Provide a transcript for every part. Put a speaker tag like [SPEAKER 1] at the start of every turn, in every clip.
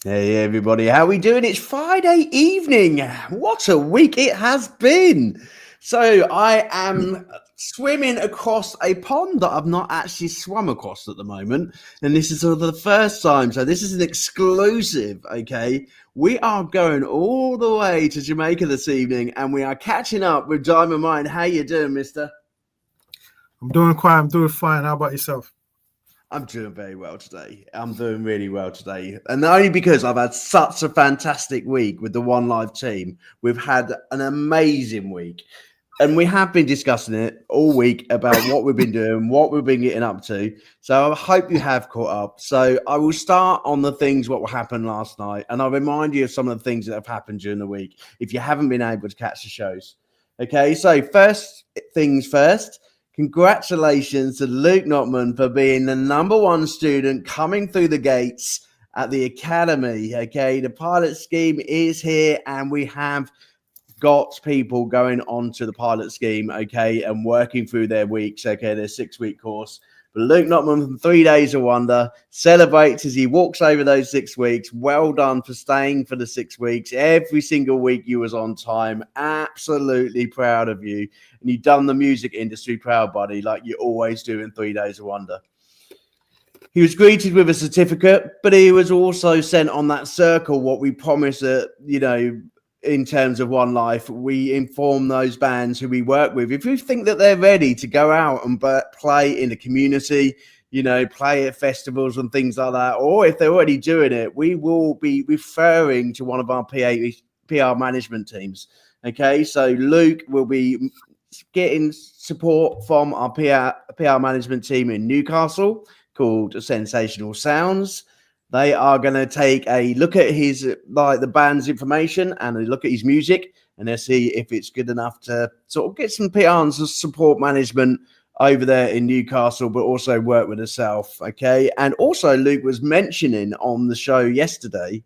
[SPEAKER 1] Hey everybody, how we doing? It's Friday evening. What a week it has been. So I am swimming across a pond that I've not actually swum across at the moment. And this is for the first time. So this is an exclusive, okay? We are going all the way to Jamaica this evening and we are catching up with Dyman Mind. How you doing, mister?
[SPEAKER 2] I'm doing fine. How about yourself?
[SPEAKER 1] I'm doing very well today. I'm doing really well today. And only because I've had such a fantastic week with the One Live team. We've had an amazing week. And we have been discussing it all week about what we've been doing, what we've been getting up to. So I hope you have caught up. So I will start on the things what happened last night. And I'll remind you of some of the things that have happened during the week if you haven't been able to catch the shows. Okay, so first things first. Congratulations to Luke Notman for being the number one student coming through the gates at the academy. Okay, the pilot scheme is here, and we have got people going on to the pilot scheme, okay, and working through their weeks, okay, their 6-week course. But Luke Notman from 3 Days of Wonder celebrates as he walks over those 6 weeks. Well done for staying for the 6 weeks. Every single week you was on time. Absolutely proud of you. And you've done the music industry proud, buddy, like you always do in 3 Days of Wonder. He was greeted with a certificate, but he was also sent on that circle, what we promised that, in terms of One Life, we inform those bands who we work with. If you think that they're ready to go out and play in the community, play at festivals and things like that, or if they're already doing it, we will be referring to one of our PR management teams. Okay, so Luke will be getting support from our PR management team in Newcastle called Sensational Sounds. They are going to take a look at his, the band's information and a look at his music, and they'll see if it's good enough to sort of get some PR and support management over there in Newcastle, but also work with herself. Okay. And also Luke was mentioning on the show yesterday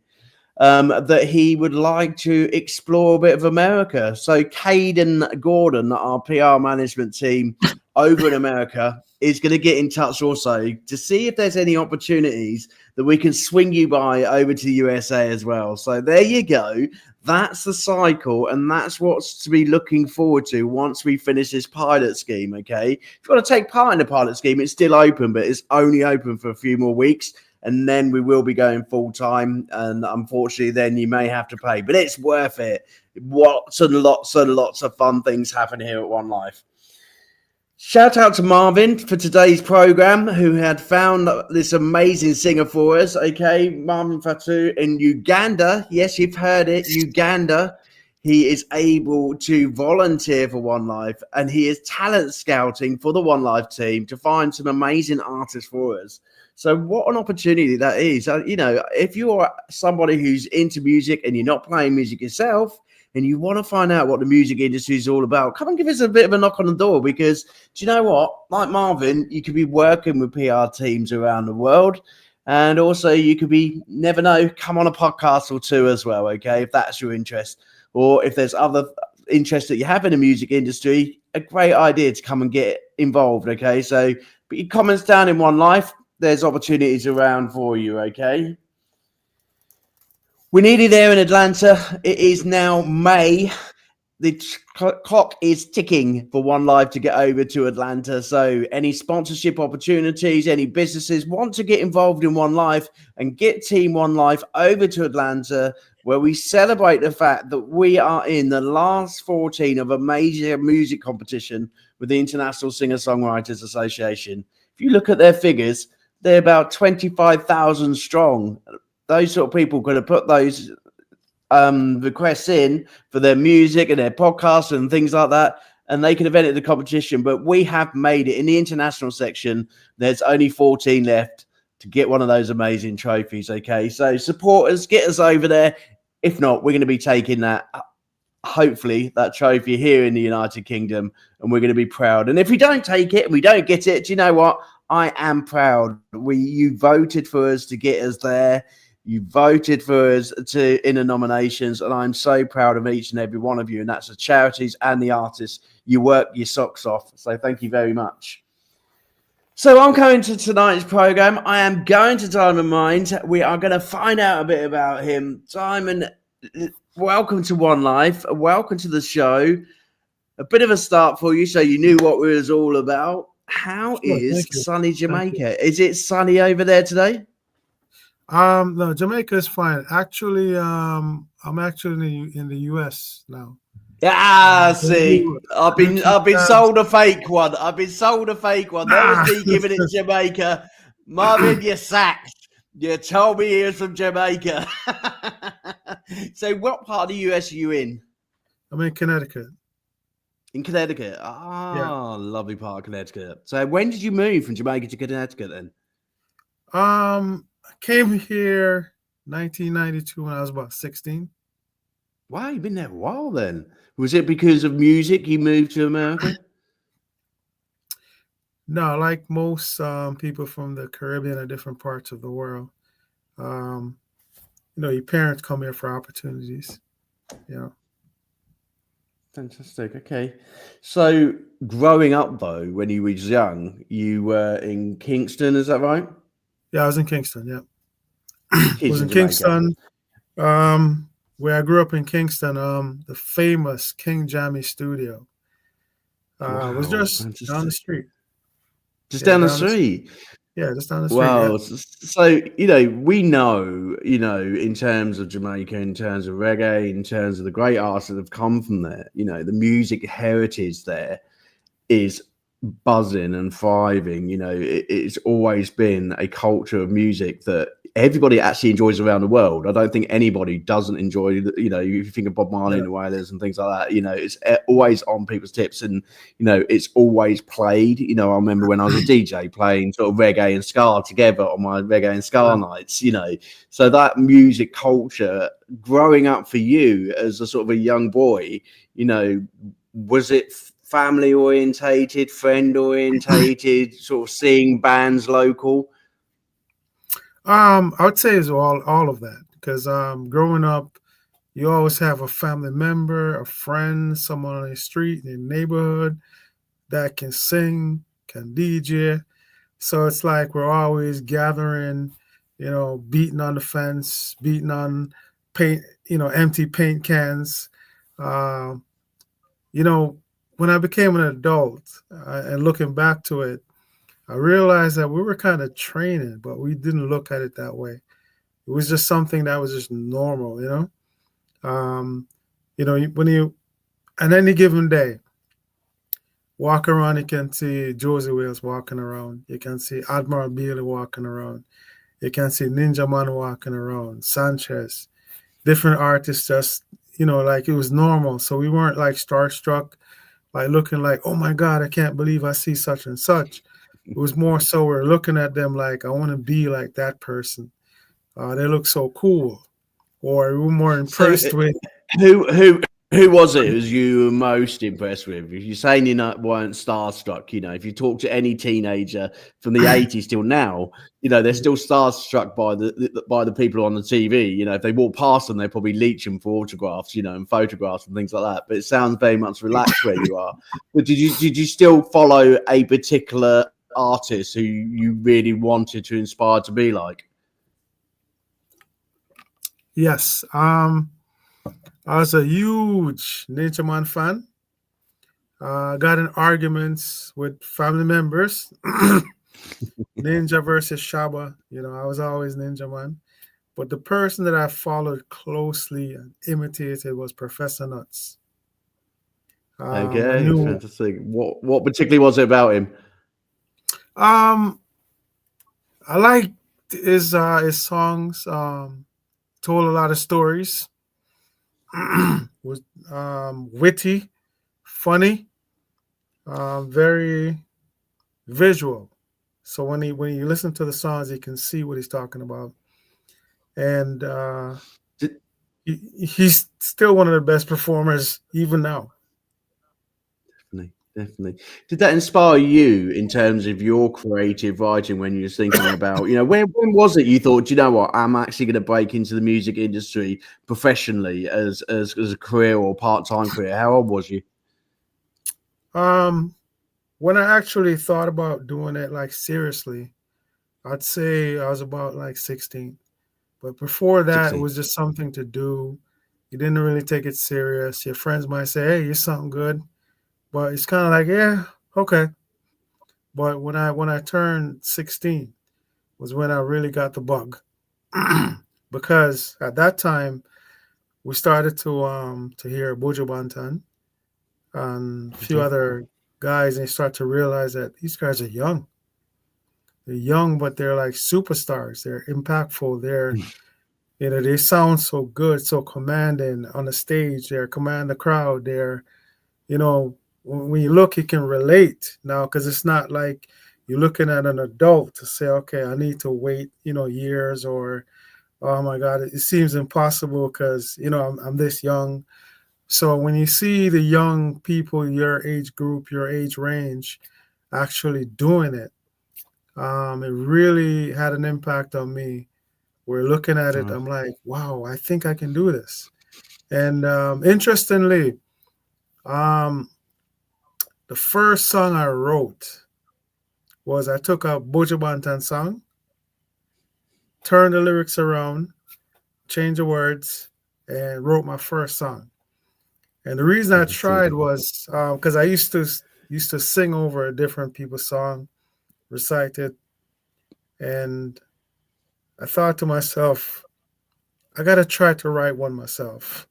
[SPEAKER 1] that he would like to explore a bit of America. So Caden Gordon, our PR management team over in America, is going to get in touch also to see if there's any opportunities that we can swing you by over to the USA as well. So there you go. That's the cycle, and that's what's to be looking forward to once we finish this pilot scheme, okay? If you want to take part in the pilot scheme, it's still open, but it's only open for a few more weeks, and then we will be going full-time, and unfortunately, then you may have to pay. But it's worth it. Lots and lots of fun things happen here at One Life. Shout out to Marvin for today's program, who had found this amazing singer for us. Okay, Marvin Fatu in Uganda. Yes, you've heard it, Uganda. He is able to volunteer for One Life, and he is talent scouting for the One Life team to find some amazing artists for us. So what an opportunity that is. If you're somebody who's into music and you're not playing music yourself, and you want to find out what the music industry is all about, come and give us a bit of a knock on the door, because do you know what? Like Marvin, you could be working with PR teams around the world, and also you could be, never know, come on a podcast or two as well, okay, if that's your interest. Or if there's other interests that you have in the music industry, a great idea to come and get involved, okay? So put your comments down in One Life. There's opportunities around for you, okay? We're nearly there in Atlanta. It is now May. The clock is ticking for One Life to get over to Atlanta. So any sponsorship opportunities, any businesses want to get involved in One Life and get Team One Life over to Atlanta, where we celebrate the fact that we are in the last 14 of a major music competition with the International Singer-Songwriters Association. If you look at their figures, they're about 25,000 strong. Those sort of people could have put those requests in for their music and their podcasts and things like that, and they could have entered the competition. But we have made it in the international section. There's only 14 left to get one of those amazing trophies. Okay, so support us, get us over there. If not, we're going to be taking that, hopefully, that trophy here in the United Kingdom, and we're going to be proud. And if we don't take it and we don't get it, do you know what? I am proud. You voted for us to get us there. You voted for us in the nominations, and I'm so proud of each and every one of you, and that's the charities and the artists. You work your socks off, so thank you very much. So I'm coming to tonight's program. I am going to Dyman Mind. We are going to find out a bit about him. Dyman, welcome to One Life. Welcome to the show. A bit of a start for you, so you knew what we was all about. How
[SPEAKER 2] Sure,
[SPEAKER 1] is
[SPEAKER 2] thank you.
[SPEAKER 1] sunny
[SPEAKER 2] Thank you.
[SPEAKER 1] Jamaica? Is it sunny over there today?
[SPEAKER 2] No, Jamaica is fine. Actually, I'm actually in the US now.
[SPEAKER 1] See, I've been sold a fake one. I've been sold a fake one. There was me giving it Jamaica. Marvin, you're sacked. You told me he was from Jamaica. So, what part of the US are you in?
[SPEAKER 2] I'm in Connecticut.
[SPEAKER 1] In Connecticut. Lovely part of Connecticut. So, when did you move from Jamaica to Connecticut then?
[SPEAKER 2] I came here 1992 when I was about 16.
[SPEAKER 1] Wow, you've been there a while then. Was it because of music you moved to America?
[SPEAKER 2] No, like most people from the Caribbean or different parts of the world, your parents come here for opportunities.
[SPEAKER 1] Fantastic. Okay. So, growing up though, when you was young, you were in Kingston, is that right?
[SPEAKER 2] Yeah, I was in Kingston. Yeah, I was in
[SPEAKER 1] Jamaica.
[SPEAKER 2] Kingston. Where I grew up in Kingston, the famous King Jammy studio was just
[SPEAKER 1] fantastic.
[SPEAKER 2] down the street.
[SPEAKER 1] Just down the street?
[SPEAKER 2] Yeah, just down the street.
[SPEAKER 1] Wow.
[SPEAKER 2] Yeah.
[SPEAKER 1] So, we know, in terms of Jamaica, in terms of reggae, in terms of the great artists that have come from there, the music heritage there is buzzing and thriving. It's always been a culture of music that everybody actually enjoys around the world. I don't think anybody doesn't enjoy, if you think of Bob Marley and the Wailers and things like that, it's always on people's tips, and it's always played. I remember when I was a DJ playing sort of reggae and ska together on my reggae and ska nights, so that music culture growing up for you as a sort of a young boy, was it family orientated, friend orientated, sort of seeing bands local?
[SPEAKER 2] I would say it's all of that, because growing up, you always have a family member, a friend, someone on the street, in the neighborhood that can sing, can DJ. So it's like we're always gathering, beating on the fence, beating on paint, empty paint cans. When I became an adult and looking back to it, I realized that we were kind of training, but we didn't look at it that way. It was just something that was just normal, when you, on any given day, walk around, you can see Josie Wales walking around. You can see Admiral Bailey walking around. You can see Ninja Man walking around, Sanchez, different artists just, like it was normal. So we weren't like starstruck, like looking like, oh my God, I can't believe I see such and such. It was more so we're looking at them like, I want to be like that person. They look so cool. Or we were more impressed with.
[SPEAKER 1] Who was it who you were most impressed with? If you're saying you weren't starstruck, if you talk to any teenager from the 80s till now, they're still starstruck by the people on the TV. If they walk past them, they're probably leeching for autographs, and photographs and things like that. But it sounds very much relaxed where you are. But did you still follow a particular artist who you really wanted to inspire to be like?
[SPEAKER 2] Yes. I was a huge Ninja Man fan. Got in arguments with family members. Ninja versus Shaba. I was always Ninja Man. But the person that I followed closely and imitated was Professor Nuts.
[SPEAKER 1] Okay, fantastic. What particularly was it about him?
[SPEAKER 2] I liked his songs. Told a lot of stories. Was witty, funny, very visual. So when you listen to the songs, you can see what he's talking about. And he's still one of the best performers even now.
[SPEAKER 1] Definitely. Did that inspire you in terms of your creative writing when you were thinking about, when was it you thought, you know what, I'm actually going to break into the music industry professionally as a career or part-time career? How old was you?
[SPEAKER 2] When when I actually thought about doing it like seriously, I'd say I was about like 16. But before that, it
[SPEAKER 1] 16.
[SPEAKER 2] was just something to do. You didn't really take it serious. Your friends might say, "Hey, you're something good," but it's kind of like, "Yeah, okay." But when I turned 16 was when I really got the bug, because at that time we started to hear Buju Banton and a few
[SPEAKER 1] Okay.
[SPEAKER 2] other guys, and you start to realize that these guys are young. They're young, but they're like superstars. They're impactful. They sound so good, so commanding on the stage. They command the crowd. You know, when you look, you can relate now because it's not like you're looking at an adult to say, okay, I need to wait, years, or, oh my God, it seems impossible because, I'm this young. So when you see the young people, your age group, your age range, actually doing it, it really had an impact on me. We're looking at it.
[SPEAKER 1] Uh,
[SPEAKER 2] I'm like, wow, I think I can do this. And interestingly, um, the first song I wrote was I took a Buju Banton song, turned the lyrics around, changed the words, and wrote my first song. And the reason I tried
[SPEAKER 1] irresistible.
[SPEAKER 2] was because I used to sing over different people's song, recite it, and I thought to myself, I gotta try to write one myself.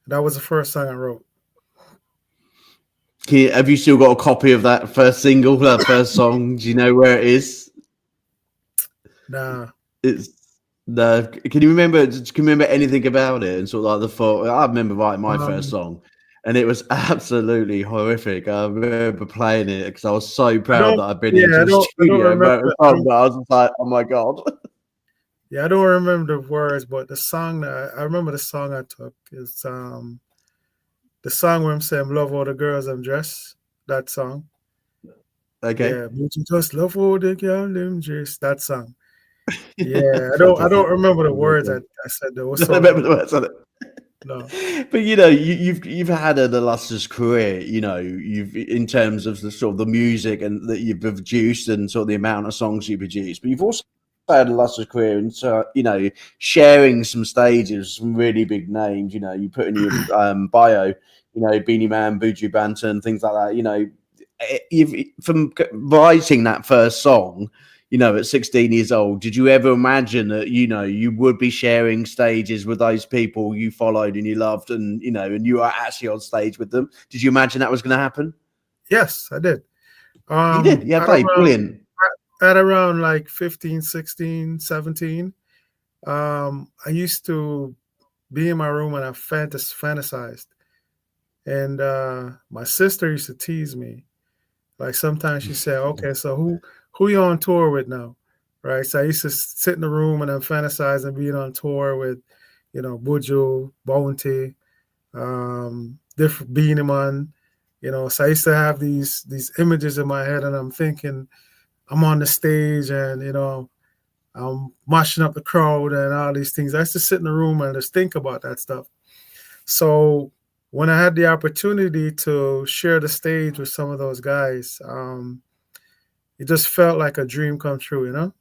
[SPEAKER 2] That was the first song I wrote.
[SPEAKER 1] Have you still got a copy of that first single, that first song? Do you know where it is?
[SPEAKER 2] Nah,
[SPEAKER 1] It's no. Can you remember? Can you remember anything about it? And sort of like the thought. I remember writing my first
[SPEAKER 2] um,
[SPEAKER 1] song, and it was absolutely horrific. I remember playing it because I was so
[SPEAKER 2] I
[SPEAKER 1] proud
[SPEAKER 2] don't.
[SPEAKER 1] that I'd been
[SPEAKER 2] Yeah,
[SPEAKER 1] into the
[SPEAKER 2] I don't
[SPEAKER 1] studio and
[SPEAKER 2] remember.
[SPEAKER 1] wrote a song. But I was just like, oh my god.
[SPEAKER 2] Yeah, I don't remember the words, but the song that I remember the song I took is the song where I'm saying love all the girls I'm dressed. That song.
[SPEAKER 1] Okay,
[SPEAKER 2] Yeah, but you just love all the girl them dressed. That song. Yeah, I
[SPEAKER 1] fantastic.
[SPEAKER 2] don't remember the words I said though. It was
[SPEAKER 1] I
[SPEAKER 2] so
[SPEAKER 1] remember
[SPEAKER 2] long.
[SPEAKER 1] the words of it.
[SPEAKER 2] No.
[SPEAKER 1] But you've had an illustrious career. You've in terms of the sort of the music and that you've produced and sort of the amount of songs you produce. But you've also had an illustrious career in sharing some stages, some really big names. You put in your bio, Beenie Man, Buju Banton, things like that. You've from writing that first song, at 16 years old, did you ever imagine that, you would be sharing stages with those people you followed and you loved and you are actually on stage with them? Did you imagine that was going to happen?
[SPEAKER 2] Yes, I did.
[SPEAKER 1] You did. Yeah,
[SPEAKER 2] At
[SPEAKER 1] play.
[SPEAKER 2] around
[SPEAKER 1] Brilliant.
[SPEAKER 2] at around like 15, 16, 17, I used to be in my room and I fantasized. And my sister used to tease me. Like sometimes she said, "Okay, so who you on tour with now?" Right. So I used to sit in the room and I'm fantasizing being on tour with, Buju, Bounty, different Beenie Man. So I used to have these images in my head, and I'm thinking I'm on the stage and I'm mashing up the crowd and all these things. I used to sit in the room and just think about that stuff. So when I had the opportunity to share the stage with some of those guys, it just felt like a dream come true.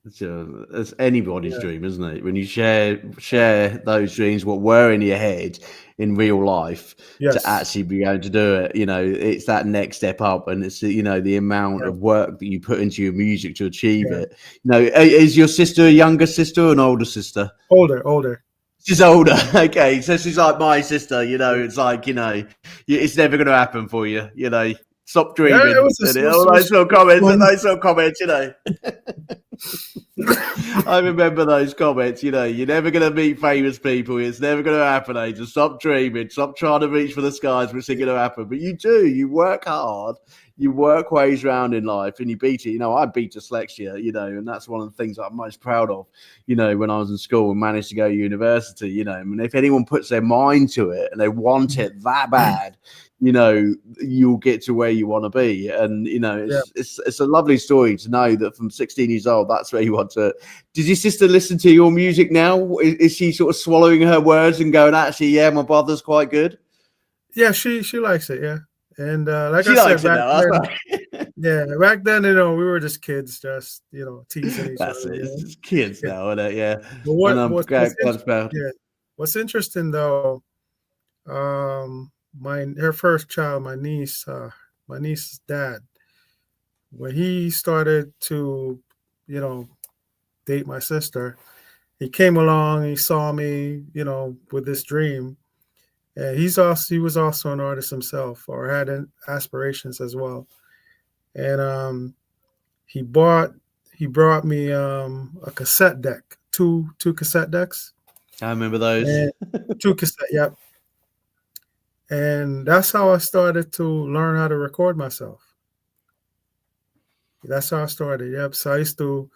[SPEAKER 1] It's anybody's
[SPEAKER 2] Yeah.
[SPEAKER 1] dream, isn't it? When you share those dreams, what were in your head in real life, to
[SPEAKER 2] Yes.
[SPEAKER 1] actually be able to do it, it's that next step up, and it's the amount
[SPEAKER 2] Yeah.
[SPEAKER 1] of work that you put into your music to achieve
[SPEAKER 2] Yeah.
[SPEAKER 1] it. Is your sister a younger sister or an older sister?
[SPEAKER 2] Older.
[SPEAKER 1] She's older. Okay, so she's like my sister. It's like it's never going to happen for you. Stop
[SPEAKER 2] Yeah, it
[SPEAKER 1] dreaming
[SPEAKER 2] was
[SPEAKER 1] and
[SPEAKER 2] just,
[SPEAKER 1] all those little
[SPEAKER 2] it was
[SPEAKER 1] comments.
[SPEAKER 2] fun.
[SPEAKER 1] Those little comments. I remember those comments. You're never going to meet famous people. It's never going to happen. Just stop dreaming. Stop trying to reach for the skies, which ain't going to happen. But you do. You work hard. You work ways around in life, and you beat it. I beat dyslexia. And that's one of the things that I'm most proud of. When I was in school and managed to go to university. If anyone puts their mind to it and they want it that bad, you'll get to where you want to be. And
[SPEAKER 2] Yeah.
[SPEAKER 1] it's a lovely story to know that from 16 years old, that's where you want to. Does your sister listen to your music now? Is she sort of swallowing her words and going, actually, yeah, my brother's quite good?
[SPEAKER 2] Yeah, she likes it. Yeah. And like
[SPEAKER 1] She
[SPEAKER 2] I
[SPEAKER 1] likes
[SPEAKER 2] said
[SPEAKER 1] it
[SPEAKER 2] back
[SPEAKER 1] now. That's
[SPEAKER 2] then,
[SPEAKER 1] right.
[SPEAKER 2] yeah, back then, we were just kids, just teasing each
[SPEAKER 1] That's
[SPEAKER 2] other.
[SPEAKER 1] it. It's just kids now, isn't it? Yeah.
[SPEAKER 2] But
[SPEAKER 1] And I'm glad about.
[SPEAKER 2] yeah, what's interesting though, her first child, my niece's dad, when he started to, date my sister, he came along, he saw me, with this dream. And he was also an artist himself, or had aspirations as well. And he brought me a cassette deck, two cassette decks,
[SPEAKER 1] I remember those.
[SPEAKER 2] and two cassette, yep. And that's how I started to learn how to record myself. That's how I started. Yep. So I used to,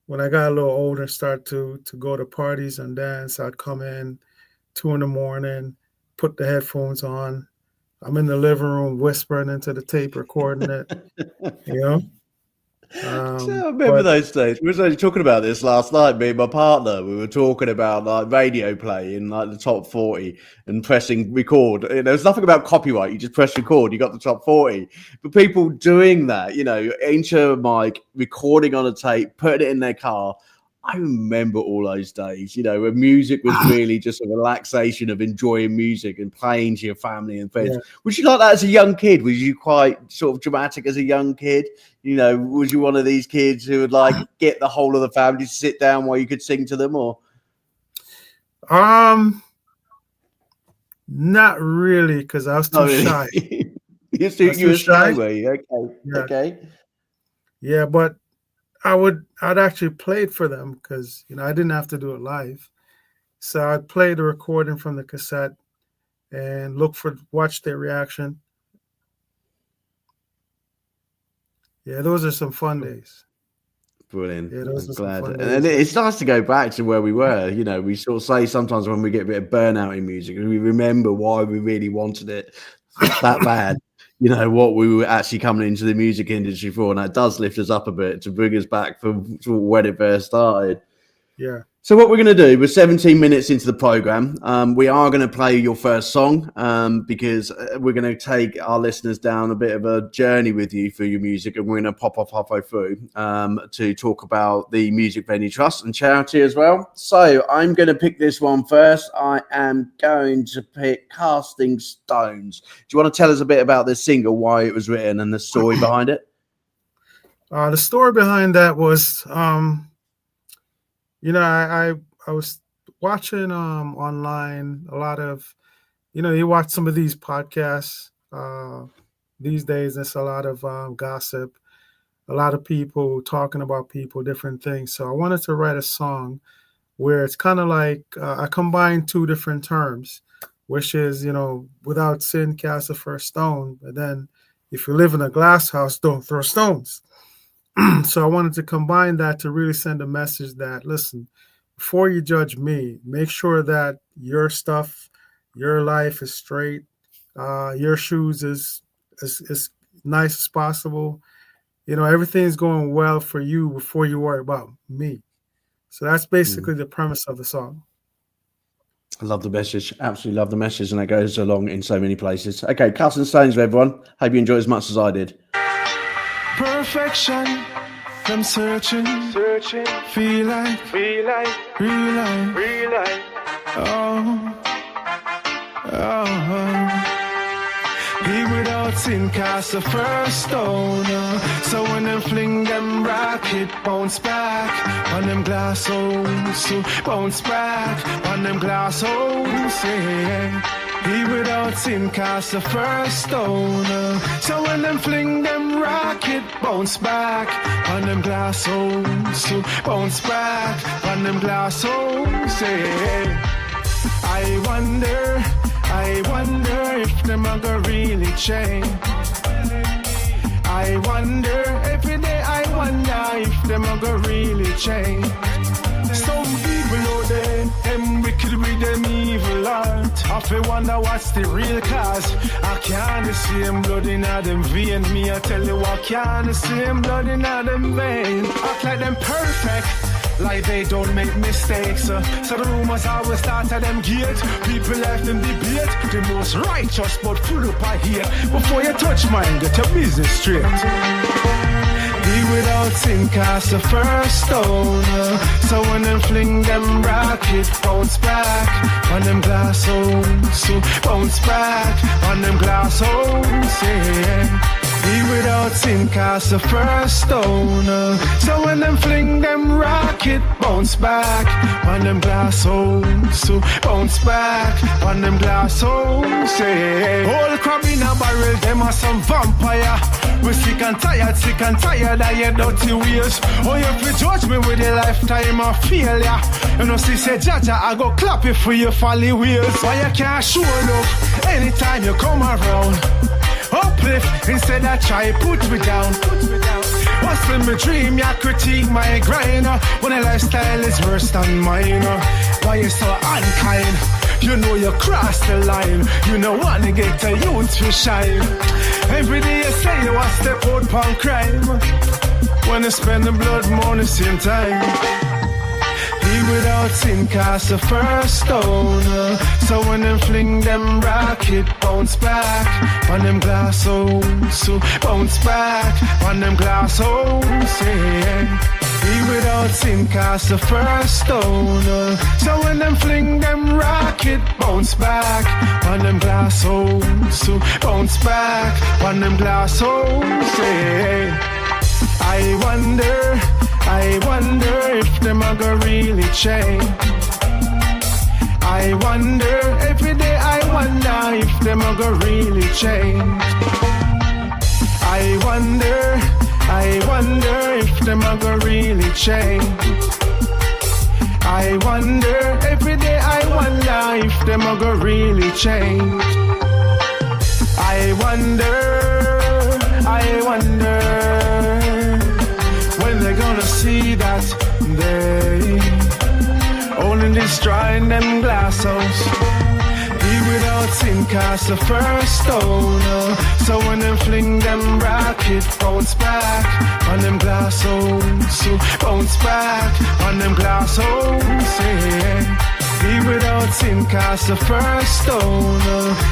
[SPEAKER 2] when I got a little older, start to go to parties and dance. I'd come in 2 a.m, put the headphones on. I'm in the living room whispering into the tape, recording it.
[SPEAKER 1] I remember
[SPEAKER 2] But
[SPEAKER 1] those days. We were only talking about this last night, me and my partner. We were talking about like radio play in like the top 40 and pressing record. There's nothing about copyright. You just press record, you got the top 40. But people doing that, into a mic, recording on a tape, putting it in their car. I remember all those days, when music was really just a relaxation of enjoying music and playing to your family and friends. Yeah. Was you like that as a young kid? Was you quite sort of dramatic as a young kid? Was you one of these kids who would like get the whole of the family to sit down while you could sing to them, or?
[SPEAKER 2] Not really, because I was too shy.
[SPEAKER 1] You were shy, were you? Okay.
[SPEAKER 2] Yeah.
[SPEAKER 1] Okay.
[SPEAKER 2] Yeah, but I'd actually play it for them because, I didn't have to do it live. So I'd play the recording from the cassette and watch their reaction. Yeah, those are some fun days.
[SPEAKER 1] Brilliant.
[SPEAKER 2] Yeah, those
[SPEAKER 1] I'm
[SPEAKER 2] are some
[SPEAKER 1] glad.
[SPEAKER 2] fun
[SPEAKER 1] And
[SPEAKER 2] days.
[SPEAKER 1] it's nice to go back to where we were. We sort of say sometimes when we get a bit of burnout in music, we remember why we really wanted it that bad. What we were actually coming into the music industry for, and that does lift us up a bit to bring us back from when it first started.
[SPEAKER 2] Yeah.
[SPEAKER 1] So what we're going to do, we're 17 minutes into the program. We are going to play your first song because we're going to take our listeners down a bit of a journey with you through your music, and we're going to pop off halfway through to talk about the Music Venue Trust and charity as well. So I'm going to pick this one first. I am going to pick Casting Stones. Do you want to tell us a bit about this single, why it was written, and the story behind it?
[SPEAKER 2] The story behind that was... I was watching online a lot of, you watch some of these podcasts these days. There's a lot of gossip, a lot of people talking about people, different things. So I wanted to write a song where it's kind of like I combine two different terms, which is, without sin, cast the first stone. But then if you live in a glass house, don't throw stones. So I wanted to combine that to really send a message that, listen, before you judge me, make sure that your stuff, your life is straight, your shoes is as nice as possible. Everything's going well for you before you worry about me. So that's basically the premise of the song.
[SPEAKER 1] I love the message. Absolutely love the message, and it goes along in so many places. Okay, Casting Stones, everyone. Hope you enjoyed as much as I did.
[SPEAKER 3] Perfection, I'm searching, feel like, real life, oh. He without sin cast the first stone, so when them fling them rocket, bounce back, on them glass holes, so bounce back, on them glass holes, yeah. He without sin cast the first stone, so when them fling them rocket, bounce back on them glass holes, so bounce back on them glass holes. Yeah. I wonder if them a go really change. I wonder every day. I wonder if them a go really change. Some people out there, them wicked with them evil heart. I feel wonder what's the real cause. I can't see them blood in them vein. Me I tell you I can't see them blood in them vein. Act like them perfect, like they don't make mistakes. So the rumors always start at them gate. People left in debate, the most righteous but full up of hate. Before you touch mine, get your business straight. Be without sin cast the first stone. So when them fling them rocket, bounce back on them glass holes. So bounce back on them glass holes, yeah. Be without sin cast the first stone. So when them fling them rocket, bounce back on them glass holes. So bounce back on them glass holes, yeah. All crab in a barrel, them are some vampire. We sick and tired of your dirty ways. Oh, you fi judge me with a lifetime of failure. You know, see, say, Jaja, I go clap it for your folly wheels. Why you can't show up anytime you come around? Uplift instead of try put me down. What's in my dream? You critique my grind when a lifestyle is worse than mine. Why you so unkind? You know you cross the line. You know wanna get a youth to shine. Every day you say you want to step out on crime. When you spend the blood money same time. Be without sin cast the first stone. So when them fling them rocket, bounce back on them glass holes. So bounce back on them glass holes, yeah. Be without sin cast the first stone. So when them fling them rocket, bounce back on them glass holes. So bounce back on them glass holes, yeah. I wonder if them a go really change. I wonder, every day I wonder if them a go really change. I wonder if them a go really change. I wonder, every day I wonder if them a go really change. I wonder when they're gonna see that they only destroying them glass house. Be without sin cast the first stone. So when them fling them rocket, bounce back on them glass holes. So bounce back on them glass holes, yeah. Be without sin cast the first stone.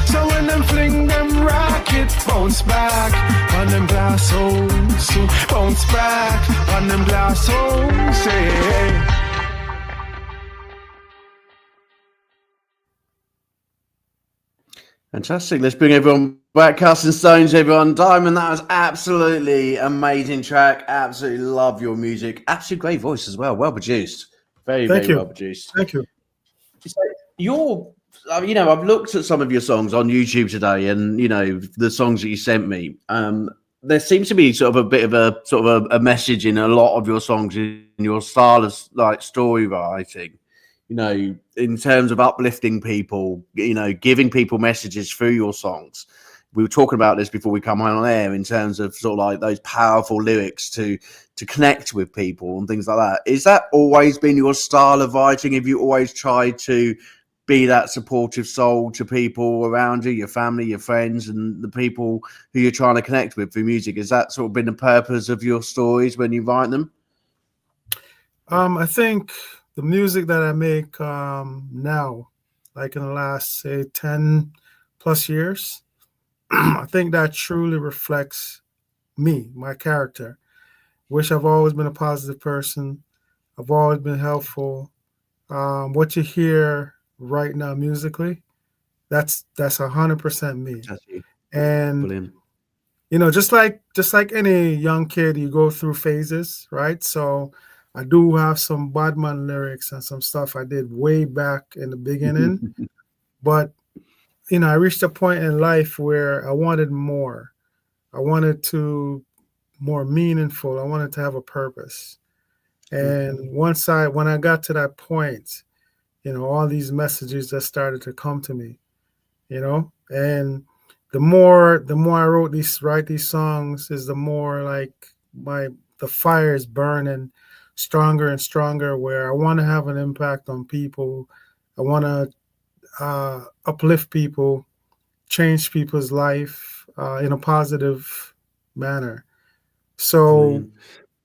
[SPEAKER 3] So when them fling them rocket, bounce back on them glass holes. So bounce back on them glass holes, yeah.
[SPEAKER 1] Fantastic. Let's bring everyone back. Casting Stones, everyone. Dyman, that was absolutely amazing track. Absolutely love your music. Absolutely great voice as well. Well produced. Very well produced.
[SPEAKER 2] Thank you.
[SPEAKER 1] So I've looked at some of your songs on YouTube today, and the songs that you sent me. There seems to be sort of a bit of a message in a lot of your songs in your style of like story writing. In terms of uplifting people, giving people messages through your songs. We were talking about this before we come on air in terms of sort of like those powerful lyrics to connect with people and things like that. Is that always been your style of writing? Have you always tried to be that supportive soul to people around you, your family, your friends, and the people who you're trying to connect with through music? Has that sort of been the purpose of your stories when you write them?
[SPEAKER 2] I think the music that I make now, like in the last, say, 10 plus years, I think that truly reflects me, my character. Wish I've always been a positive person. I've always been helpful. What you hear right now musically, that's 100% me. And
[SPEAKER 1] brilliant.
[SPEAKER 2] Just like any young kid, you go through phases, right? So I do have some Badman lyrics and some stuff I did way back in the beginning. But, I reached a point in life where I wanted more. I wanted to more meaningful. I wanted to have a purpose. And when I got to that point, all these messages just started to come to me, and the more I write these songs is the more like the fire is burning stronger and stronger, where I want to have an impact on people. I want to uplift people, change people's life in a positive manner. So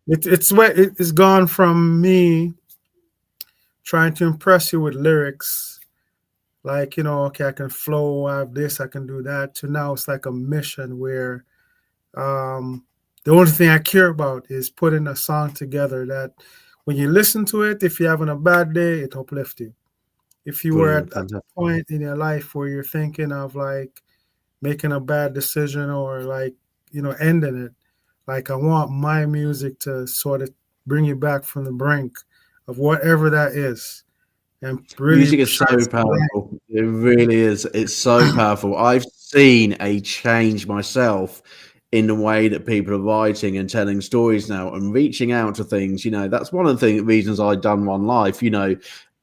[SPEAKER 2] it's gone from me trying to impress you with lyrics, like, okay, I can flow, I have this, I can do that, to now it's like a mission where the only thing I care about is putting a song together that when you listen to it, if you're having a bad day, it uplifts you. If you were
[SPEAKER 1] Brilliant,
[SPEAKER 2] at a
[SPEAKER 1] fantastic.
[SPEAKER 2] point in your life where you're thinking of like making a bad decision or like, ending it, like I want my music to sort of bring you back from the brink of whatever that is. And really
[SPEAKER 1] Music is so powerful. It really is. It's so powerful. I've seen a change myself in the way that people are writing and telling stories now and reaching out to things. That's one of the reasons I've done One Life.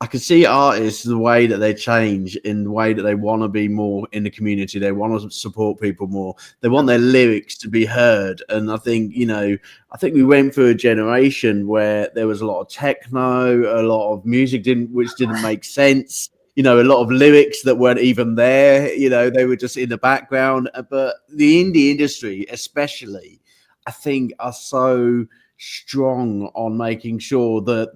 [SPEAKER 1] I can see artists, the way that they change in the way that they want to be more in the community. They want to support people more. They want their lyrics to be heard. And I think, we went through a generation where there was a lot of techno, a lot of music which didn't make sense. A lot of lyrics that weren't even there. They were just in the background. But the indie industry, especially, I think, are so strong on making sure that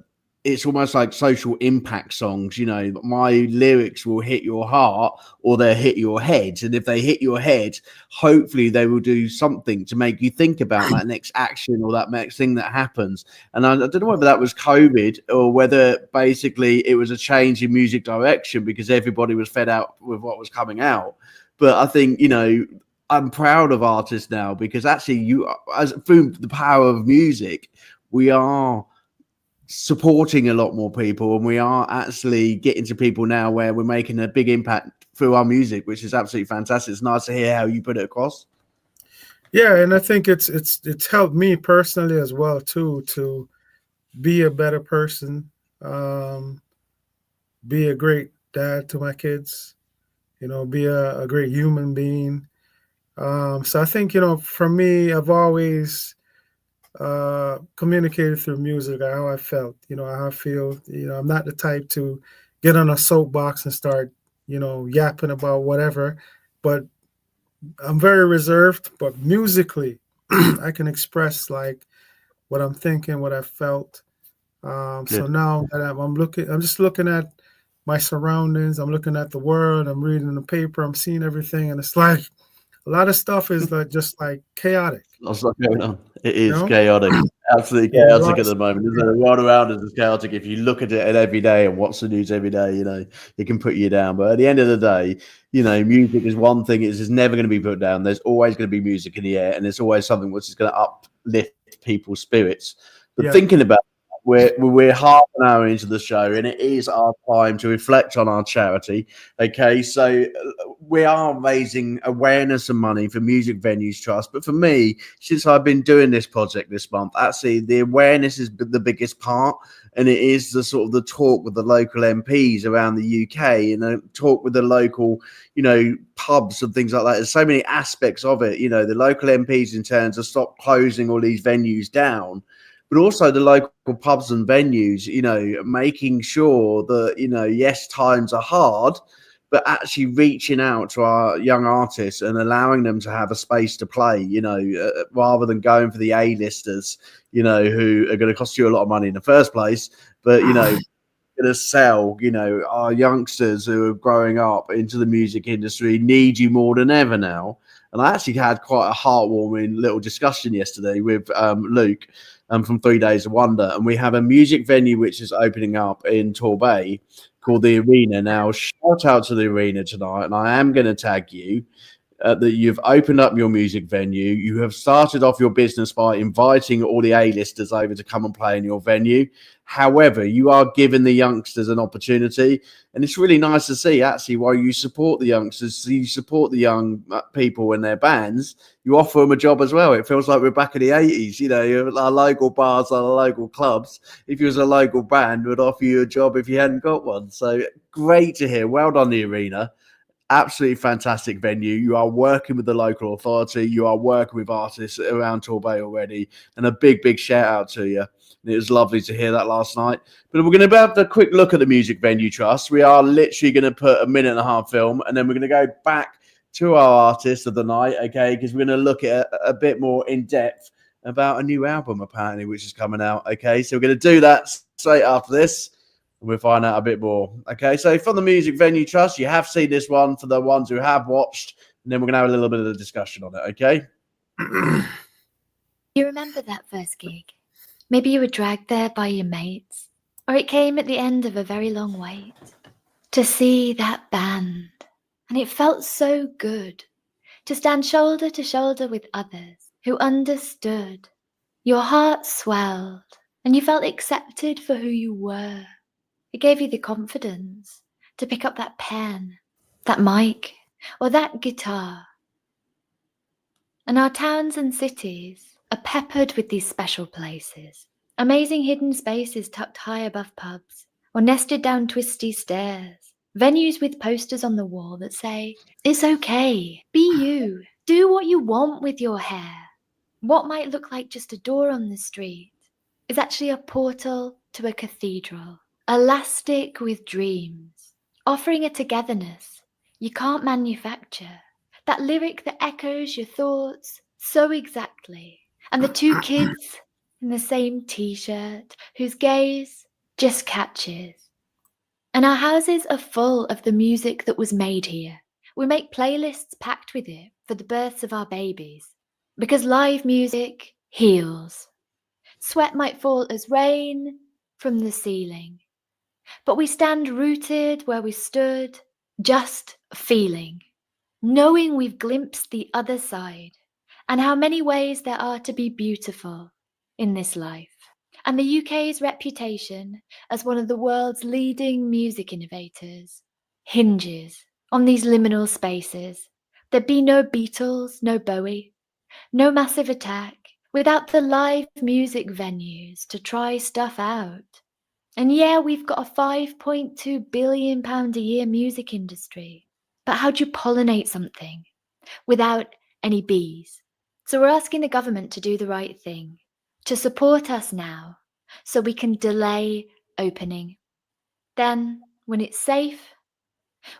[SPEAKER 1] it's almost like social impact songs. My lyrics will hit your heart or they'll hit your head. And if they hit your head, hopefully they will do something to make you think about that next action or that next thing that happens. And I don't know whether that was COVID or whether basically it was a change in music direction because everybody was fed out with what was coming out. But I think, I'm proud of artists now because actually through the power of music, we are supporting a lot more people and we are actually getting to people now where we're making a big impact through our music, which is absolutely fantastic. It's nice to hear how you put it across.
[SPEAKER 2] Yeah, and I think it's helped me personally as well too to be a better person, be a great dad to my kids, be a great human being. So I think, for me, I've always communicated through music how I felt, how I feel. I'm not the type to get on a soapbox and start, yapping about whatever, but I'm very reserved. But musically, I can express like what I'm thinking, what I felt. So now that I'm just looking at my surroundings. I'm looking at the world. I'm reading the paper. I'm seeing everything, and it's like a lot of stuff is just like chaotic.
[SPEAKER 1] Lots of stuff going on. It is chaotic. Absolutely chaotic at the moment. The world around us is chaotic. If you look at it every day and watch the news every day, it can put you down. But at the end of the day, music is one thing. It's just never going to be put down. There's always going to be music in the air, and it's always something which is going to uplift people's spirits. But thinking about we're half an hour into the show, and it is our time to reflect on our charity. Okay, so we are raising awareness and money for Music Venues Trust. But for me, since I've been doing this project this month, actually the awareness is the biggest part, and it is the sort of the talk with the local MPs around the UK and the talk with the local, pubs and things like that. There's so many aspects of it. The local MPs in terms of stop closing all these venues down. But also the local pubs and venues, making sure that, yes, times are hard, but actually reaching out to our young artists and allowing them to have a space to play, rather than going for the A-listers, who are going to cost you a lot of money in the first place. But, going to sell, our youngsters who are growing up into the music industry need you more than ever now. And I actually had quite a heartwarming little discussion yesterday with Luke from 3 Days of Wonder. And we have a music venue which is opening up in Torbay called the Arena. Now, shout out to the Arena tonight. And I am going to tag you that you've opened up your music venue. You have started off your business by inviting all the A-listers over to come and play in your venue. However, you are giving the youngsters an opportunity. And it's really nice to see, actually, while you support the youngsters, you support the young people in their bands, you offer them a job as well. It feels like we're back in the 80s. Our local bars, our local clubs, if you was a local band, would offer you a job if you hadn't got one. So great to hear. Well done, the Arena. Absolutely fantastic venue. You are working with the local authority. You are working with artists around Torbay already. And a big, big shout out to you. It was lovely to hear that last night. But we're going to have a quick look at the Music Venue Trust. We are literally going to put a 1.5-minute film, and then we're going to go back to our artist of the night, okay? Because we're going to look at a bit more in depth about a new album, apparently, which is coming out, okay? So we're going to do that straight after this. We'll find out a bit more. Okay, so from the Music Venue Trust, you have seen this one for the ones who have watched, and then we're going to have a little bit of a discussion on it, okay?
[SPEAKER 4] You remember that first gig? Maybe you were dragged there by your mates, or it came at the end of a very long wait to see that band. And it felt so good to stand shoulder to shoulder with others who understood. Your heart swelled and you felt accepted for who you were. It gave you the confidence to pick up that pen, that mic, or that guitar. And our towns and cities are peppered with these special places, amazing hidden spaces tucked high above pubs or nested down twisty stairs, venues with posters on the wall that say, "It's okay, be you, do what you want with your hair." What might look like just a door on the street is actually a portal to a cathedral, elastic with dreams, offering a togetherness you can't manufacture. That lyric that echoes your thoughts so exactly. And the two kids in the same t-shirt whose gaze just catches. And our houses are full of the music that was made here. We make playlists packed with it for the births of our babies. Because live music heals. Sweat might fall as rain from the ceiling. But we stand rooted where we stood, just feeling. Knowing we've glimpsed the other side and how many ways there are to be beautiful in this life. And the UK's reputation as one of the world's leading music innovators hinges on these liminal spaces. There'd be no Beatles, no Bowie, no Massive Attack without the live music venues to try stuff out. And yeah, we've got a £5.2 billion a year music industry. But how do you pollinate something without any bees? So we're asking the government to do the right thing, to support us now so we can delay opening. Then, when it's safe,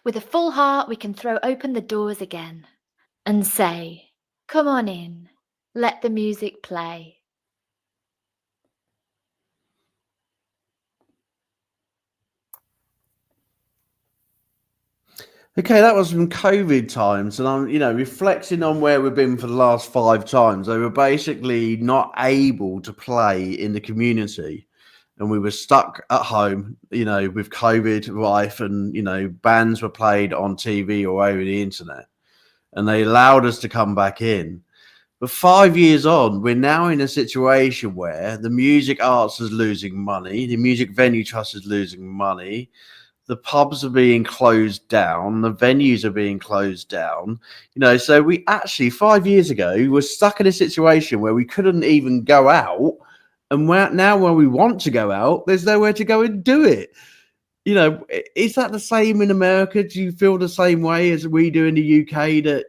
[SPEAKER 4] with a full heart, we can throw open the doors again and say, "Come on in, let the music play."
[SPEAKER 1] Okay, that was from COVID times, and I'm, reflecting on where we've been for the last 5 times. They were basically not able to play in the community, and we were stuck at home, with COVID rife, and bands were played on TV or over the internet, and they allowed us to come back in. But 5 years on, we're now in a situation where the music arts is losing money, the Music Venue Trust is losing money. The pubs are being closed down. The venues are being closed down. So we actually 5 years ago were stuck in a situation where we couldn't even go out. And now when we want to go out, there's nowhere to go and do it. Is that the same in America? Do you feel the same way as we do in the UK that,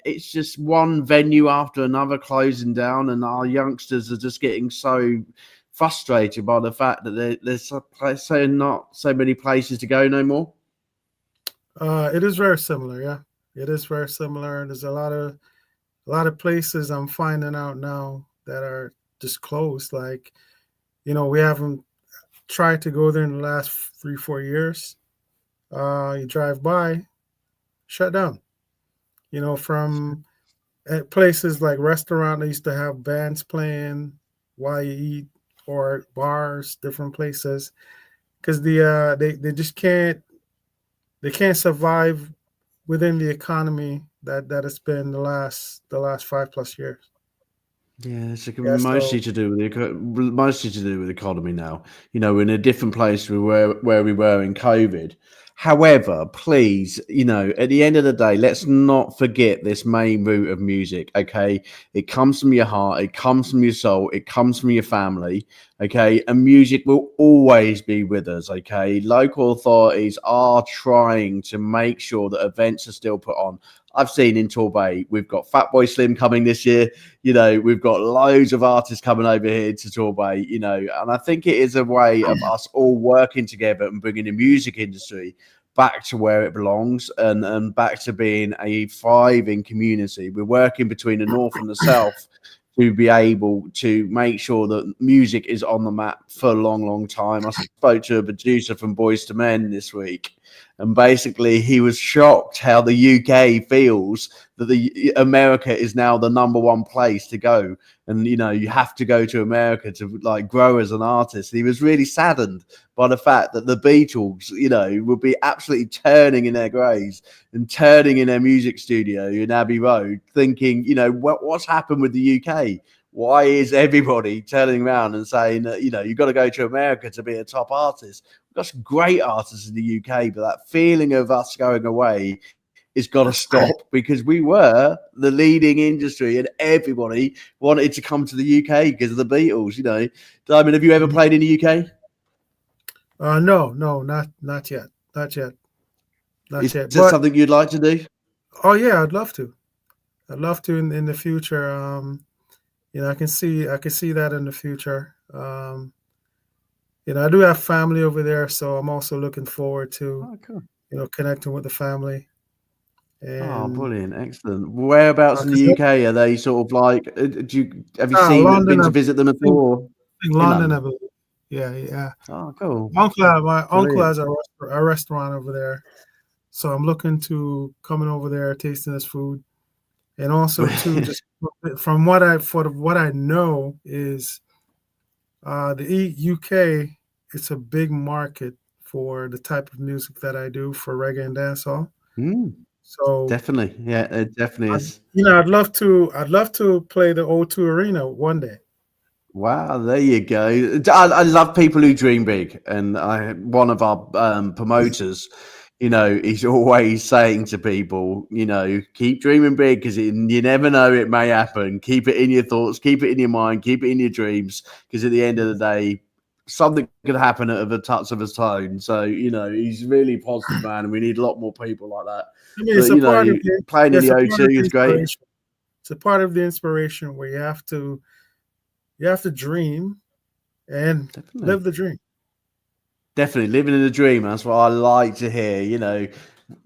[SPEAKER 1] it's just one venue after another closing down and our youngsters are just getting so frustrated by the fact that there's not so many places to go no more?
[SPEAKER 2] It is very similar, yeah. It is very similar. There's a lot of places I'm finding out now that are just closed. Like, we haven't tried to go there in the last 3-4 years. You drive by, shut down. From at places like restaurant, they used to have bands playing while you eat, or bars, different places, because they just can't survive within the economy that it's been the last 5+ years.
[SPEAKER 1] Yeah, it's mostly to do with economy now. We're in a different place where we were in COVID. However, please, at the end of the day, let's not forget this main root of music, okay? It comes from your heart, it comes from your soul, it comes from your family, okay? And music will always be with us, okay? Local authorities are trying to make sure that events are still put on. I've seen in Torbay, we've got Fatboy Slim coming this year. We've got loads of artists coming over here to Torbay, and I think it is a way of us all working together and bringing the music industry back to where it belongs and back to being a thriving community. We're working between the North and the South to be able to make sure that music is on the map for a long, long time. I spoke to a producer from Boys to Men this week, and basically he was shocked how the UK feels that America is now the number one place to go. And, you know, you have to go to America to like grow as an artist. And he was really saddened by the fact that the Beatles, you know, would be absolutely turning in their graves and turning in their music studio in Abbey Road, thinking, you know, what's happened with the UK? Why is everybody turning around and saying that, you know, you've got to go to America to be a top artist? We've got some great artists in the UK, but that feeling of us going away it's got to stop, because we were the leading industry and everybody wanted to come to the UK because of the Beatles, you know. Dyman, have you ever played in the UK?
[SPEAKER 2] No, not yet.
[SPEAKER 1] Is that something you'd like to do?
[SPEAKER 2] Oh yeah, I'd love to. I'd love to in the future. You know, I can see that in the future. You know, I do have family over there, so I'm also looking forward to, you know, connecting with the family. And,
[SPEAKER 1] brilliant, excellent. Whereabouts in the UK are they sort of like? Have you
[SPEAKER 2] London,
[SPEAKER 1] been to visit them at all?
[SPEAKER 2] In London, I believe. Yeah.
[SPEAKER 1] Oh, cool.
[SPEAKER 2] My uncle has a restaurant over there, so I'm looking to coming over there, tasting his food, and also to just from what I know is the UK. It's a big market for the type of music that I do for reggae and dancehall. So
[SPEAKER 1] definitely, yeah, it definitely is.
[SPEAKER 2] You know, I'd love to play the O2 Arena one day.
[SPEAKER 1] Wow, there you go. I love people who dream big, and one of our promoters, you know, he's always saying to people, you know, keep dreaming big, because you never know, it may happen. Keep it in your thoughts, keep it in your mind, keep it in your dreams, because at the end of the day, something could happen at the touch of his tone. So, you know, he's really positive, man, and we need a lot more people like that.
[SPEAKER 2] I mean,
[SPEAKER 1] playing in the O2 is great.
[SPEAKER 2] It's a part of the inspiration where you have to dream and live the dream.
[SPEAKER 1] Definitely living in the dream. That's what I like to hear. You know,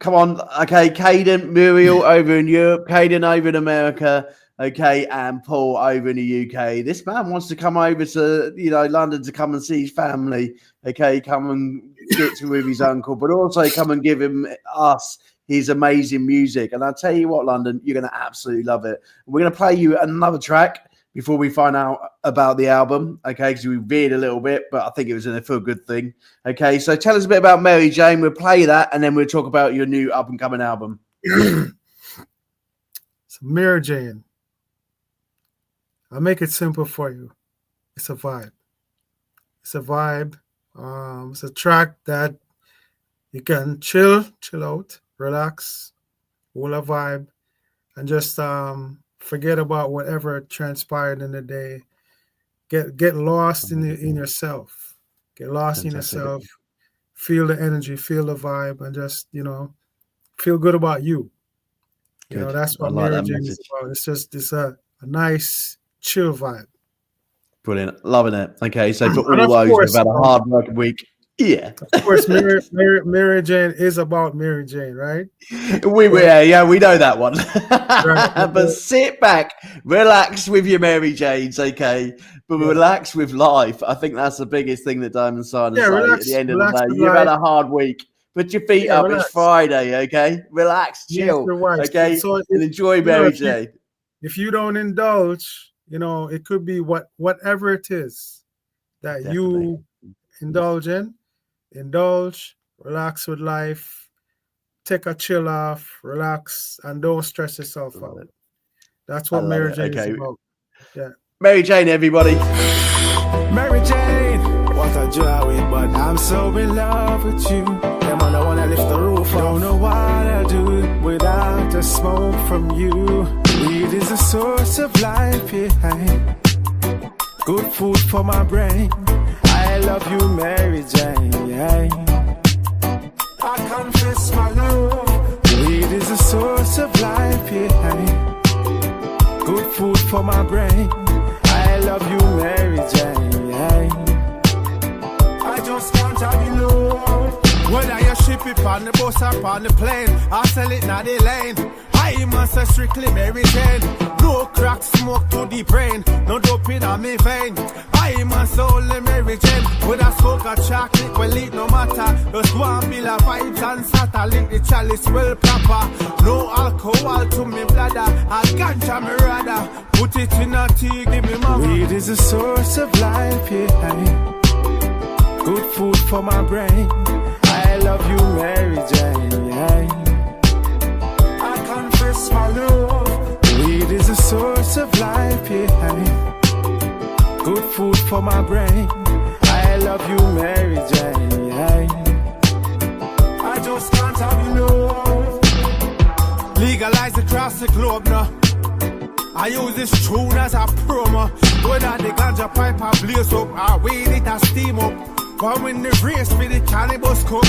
[SPEAKER 1] come on, okay, Caden, Muriel over in Europe, Caden over in America. Okay, and Paul over in the UK. This man wants to come over to, you know, London to come and see his family. Okay, come and get to with his uncle, but also come and give us his amazing music. And I'll tell you what, London, you're going to absolutely love it. We're going to play you another track before we find out about the album, okay, because we veered a little bit, but I think it was a feel good thing. Okay, so tell us a bit about Mary Jane. We'll play that, and then we'll talk about your new up-and-coming album.
[SPEAKER 2] So Mary Jane. I'll make it simple for you. It's a vibe. It's a vibe. It's a track that you can chill out, relax, hold a vibe, and just forget about whatever transpired in the day. Get lost in yourself. Get lost in yourself. Feel the energy, feel the vibe, and just, you know, feel good about you. You know, that's what Mary Jane is about. It's a nice, chill vibe.
[SPEAKER 1] Brilliant. Loving it. Okay, so for all those who've had a hard working week, yeah.
[SPEAKER 2] Of course, Mary Jane is about Mary Jane, right?
[SPEAKER 1] We know that one. Right. But sit back, relax with your Mary Janes, okay? But relax with life. I think that's the biggest thing that Dyman Mind at the end of the day. You've had a hard week. Put your feet up. Relax. It's Friday, okay? Relax, chill, okay? So and enjoy Mary Jane.
[SPEAKER 2] If you don't indulge, you know, it could be whatever it is that you indulge in. Indulge, relax with life, take a chill off, relax, and don't stress yourself out. That's what Mary Jane is about. Yeah.
[SPEAKER 1] Mary Jane, everybody.
[SPEAKER 3] Mary Jane, what a joy, but I'm so in love with you. Them on, I wanna lift the roof. Don't know what I'll do without the smoke from you. Weed is the source of life, yeah. Good food for my brain. I love you, Mary Jane, yeah. I confess my love. Weed is the source of life, yeah. Good food for my brain. I love you, Mary Jane, yeah. I just can't have you, Lord. Whether you're ship it on the bus or on the plane, I sell it now the lane. I must a strictly Mary Jane. No crack smoke to the brain, no dope in me vein. I must only Mary Jane. With a smoke of chocolate, well it no matter. Just one bill of vibes and sata, link the chalice well proper. No alcohol to me bladder, I ganja me rather. Put it in a tea, give me mama. Weed is a source of life, yeah. Good food for my brain. I love you, Mary Jane, yeah. I confess my love. Weed is a source of life, yeah. Good food for my brain. I love you, Mary Jane, yeah. I just can't have you love. Legalize across the globe now. I use this tune as a promo. Whether the ganja pipe I blaze up, I weed it I steam up. But when the race for the cannabis come,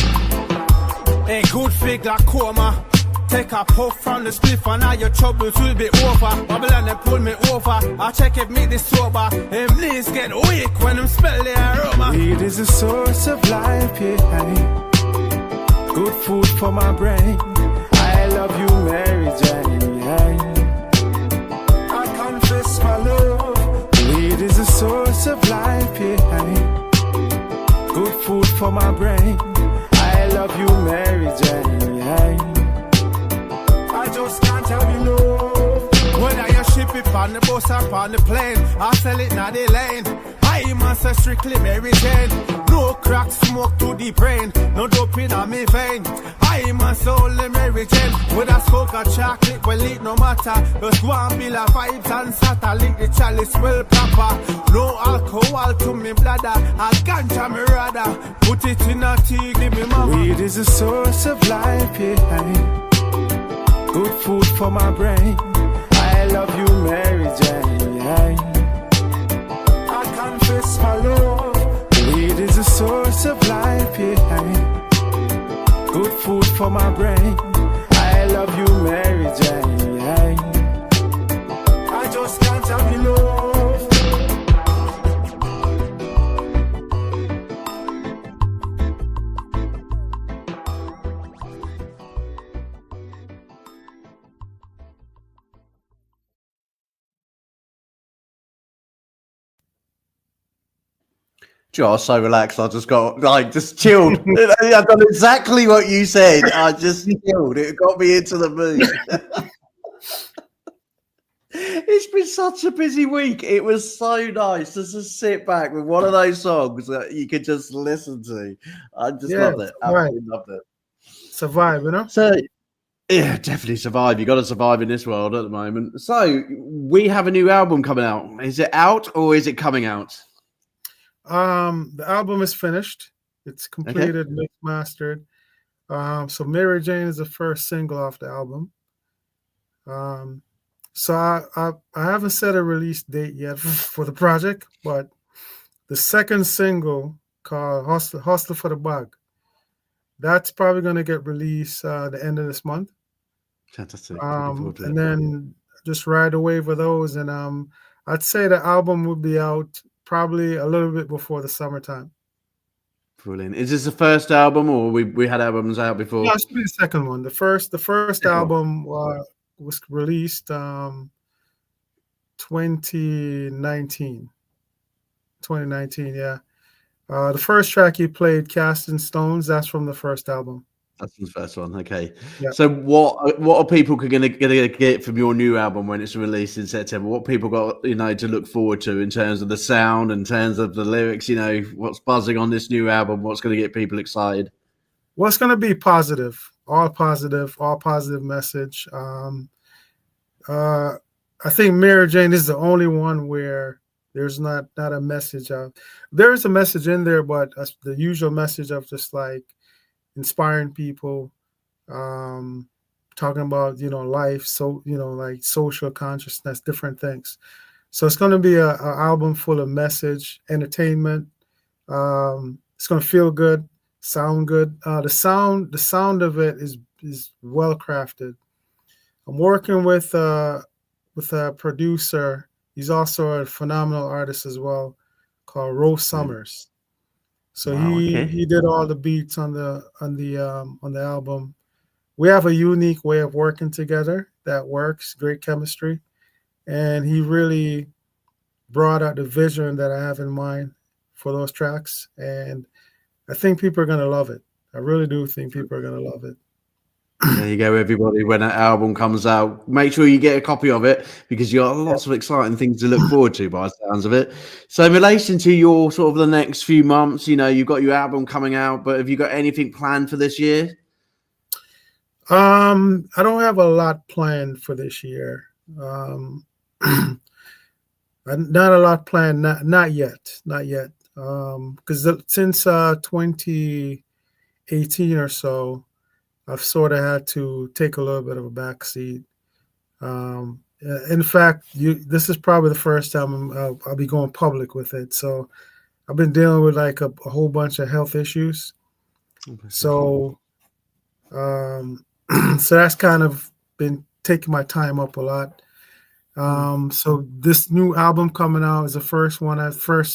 [SPEAKER 3] a good fig like coma. Take a puff from the spliff and now your troubles will be over. Babylon they pull me over. I check if me the sober. Them knees get weak when them smell the aroma. Weed is a source of life, yeah. Good food for my brain. I love you, Mary Jane, yeah. I confess my love. Weed is a source of life, yeah. Good food for my brain. I love you, Mary Jane, yeah. I just can't have you love. When I ship it on the bus or on the plane, I sell it now the lane. I must a strictly Mary Jane. No crack smoke to the brain, no dope in me vein. I must only Mary Jane. With a smoke of chocolate, well it no matter. Just one bill of vibes and sata, link the chalice well proper. No alcohol to me bladder, I ganja me rather. Put it in a tea, give me mama. Weed is a source of life, yeah. Good food for my brain. I love you, Mary Jane, yeah. I confess my love. Weed is a source of life, yeah. Good food for my brain. I love you, Mary Jane, yeah. I just can't have you love.
[SPEAKER 1] Joe, I was so relaxed. I just got just chilled. I've done exactly what you said. I just chilled. It got me into the mood. It's been such a busy week. It was so nice to just sit back with one of those songs that you could just listen to. I just loved it. Absolutely loved it.
[SPEAKER 2] Survive, you know?
[SPEAKER 1] So, yeah, definitely survive. You got to survive in this world at the moment. So, we have a new album coming out. Is it out or is it coming out?
[SPEAKER 2] The album is finished. It's completed, mixed, mastered. So Mary Jane is the first single off the album. So I haven't set a release date yet for the project, but the second single called Hustle for the Bag, that's probably going to get released the end of this month.
[SPEAKER 1] Fantastic.
[SPEAKER 2] And then just ride a wave of those. And I'd say the album will be out probably a little bit before the summertime.
[SPEAKER 1] Brilliant. Is this the first album, or we had albums out before?
[SPEAKER 2] No, it's the second one. The first album was released 2019. 2019, yeah. The first track you played, Casting Stones, that's from the first album.
[SPEAKER 1] That's the first one. Okay.
[SPEAKER 2] Yeah.
[SPEAKER 1] So what are people going to get from your new album when it's released in September? What people got, to look forward to in terms of the sound, in terms of the lyrics, what's buzzing on this new album? What's going to get people excited?
[SPEAKER 2] Well, it's going to be positive, all positive message. I think Mary Jane is the only one where there's not a message of, there is a message in there, but the usual message of just like inspiring people, talking about, life, so, like social consciousness, different things. So it's going to be a album full of message, entertainment. It's going to feel good, sound good. The sound of it is well crafted. I'm working with a producer. He's also a phenomenal artist as well, called Rose Summers. So
[SPEAKER 1] Wow,
[SPEAKER 2] he
[SPEAKER 1] okay.
[SPEAKER 2] he did all the beats on the album. We have a unique way of working together that works, great chemistry, and he really brought out the vision that I have in mind for those tracks, and I think people are gonna love it. I really do think people are gonna love it.
[SPEAKER 1] There you go, everybody. When that album comes out, make sure you get a copy of it because you got lots of exciting things to look forward to by the sounds of it. So, in relation to your sort of the next few months, you've got your album coming out, but have you got anything planned for this year?
[SPEAKER 2] I don't have a lot planned for this year. Not a lot planned, not yet, not yet. Because since 2018 or so, I've sort of had to take a little bit of a backseat. In fact, this is probably the first time I'll be going public with it. So I've been dealing with like a whole bunch of health issues. So, so that's kind of been taking my time up a lot. So this new album coming out is the first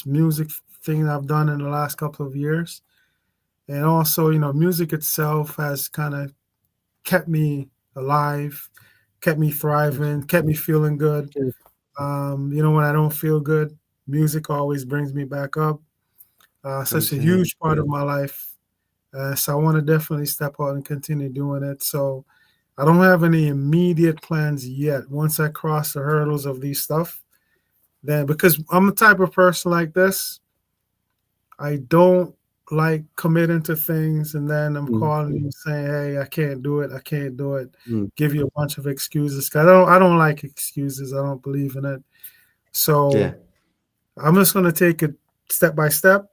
[SPEAKER 2] music thing I've done in the last couple of years. And also, music itself has kind of kept me alive, kept me thriving, kept me feeling good. When I don't feel good, music always brings me back up. So it's a huge part of my life. So I want to definitely step out and continue doing it. So I don't have any immediate plans yet. Once I cross the hurdles of these stuff, then because I'm the type of person like this, I don't like committing to things and then I'm calling you saying, "Hey, I can't do it. I can't do it." Give you a bunch of excuses. I don't like excuses. I don't believe in it. So I'm just gonna take it step by step.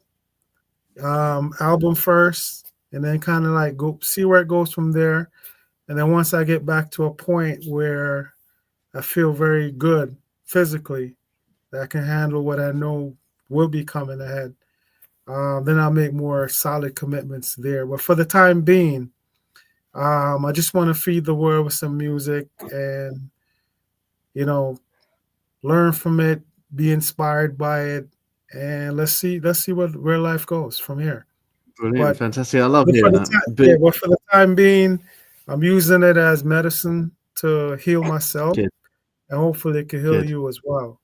[SPEAKER 2] Album first, and then kind of like go see where it goes from there. And then once I get back to a point where I feel very good physically, that I can handle what I know will be coming ahead, then I'll make more solid commitments there. But for the time being, I just want to feed the world with some music and, learn from it, be inspired by it, and let's see where life goes from here.
[SPEAKER 1] Brilliant, fantastic. I love
[SPEAKER 2] But
[SPEAKER 1] hearing that.
[SPEAKER 2] but for the time being, I'm using it as medicine to heal myself, and hopefully it can heal you as well.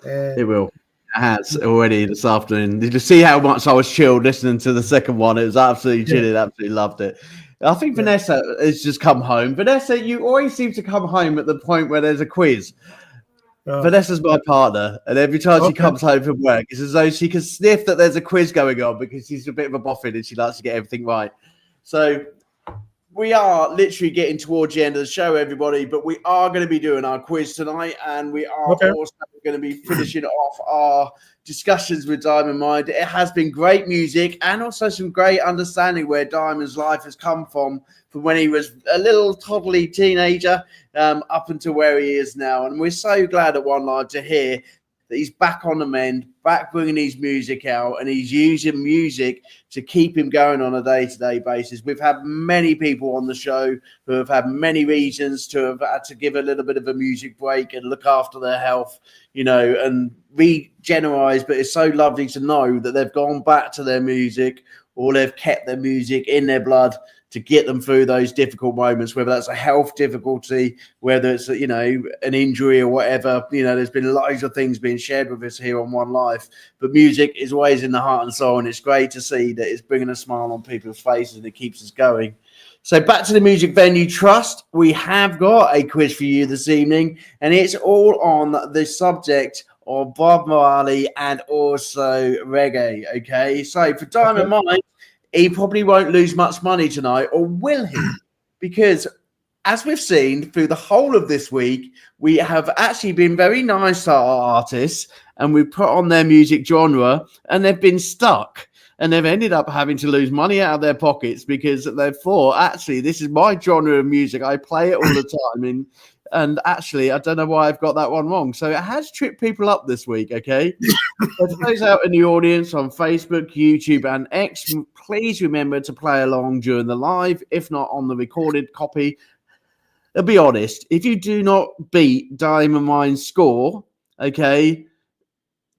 [SPEAKER 2] And
[SPEAKER 1] it will. It has already this afternoon. Did you see how much I was chilled listening to the second one? It was absolutely chilling. Absolutely loved it. I think Vanessa has just come home. Vanessa, you always seem to come home at the point where there's a quiz. Vanessa's my partner, and every time she comes home from work, it's as though she can sniff that there's a quiz going on because she's a bit of a boffin and she likes to get everything right. So we are literally getting towards the end of the show, everybody, but we are going to be doing our quiz tonight, and we are also going to be finishing off our discussions with Dyman Mind. It has been great music and also some great understanding where Dyman's life has come from when he was a little toddly teenager up until where he is now. And we're so glad at One Live to hear that he's back on the mend, back bringing his music out, and he's using music to keep him going on a day-to-day basis. We've had many people on the show who have had many reasons to have had to give a little bit of a music break and look after their health, and regenerate. But it's so lovely to know that they've gone back to their music, or they've kept their music in their blood to get them through those difficult moments, whether that's a health difficulty, whether it's, an injury or whatever. There's been loads of things being shared with us here on One Life, but music is always in the heart and soul, and it's great to see that it's bringing a smile on people's faces and it keeps us going. So back to the Music Venue Trust, we have got a quiz for you this evening, and it's all on the subject of Bob Marley and also reggae, okay? So for Dyman Mind, he probably won't lose much money tonight, or will he? Because as we've seen through the whole of this week, we have actually been very nice to our artists, and we put on their music genre, and they've been stuck. And they've ended up having to lose money out of their pockets because they've thought, actually, this is my genre of music. I play it all the time. And actually, I don't know why I've got that one wrong. So it has tripped people up this week, okay? For those out in the audience on Facebook, YouTube, and X, please remember to play along during the live, if not on the recorded copy. I'll be honest, if you do not beat Dyman Mind's score, okay,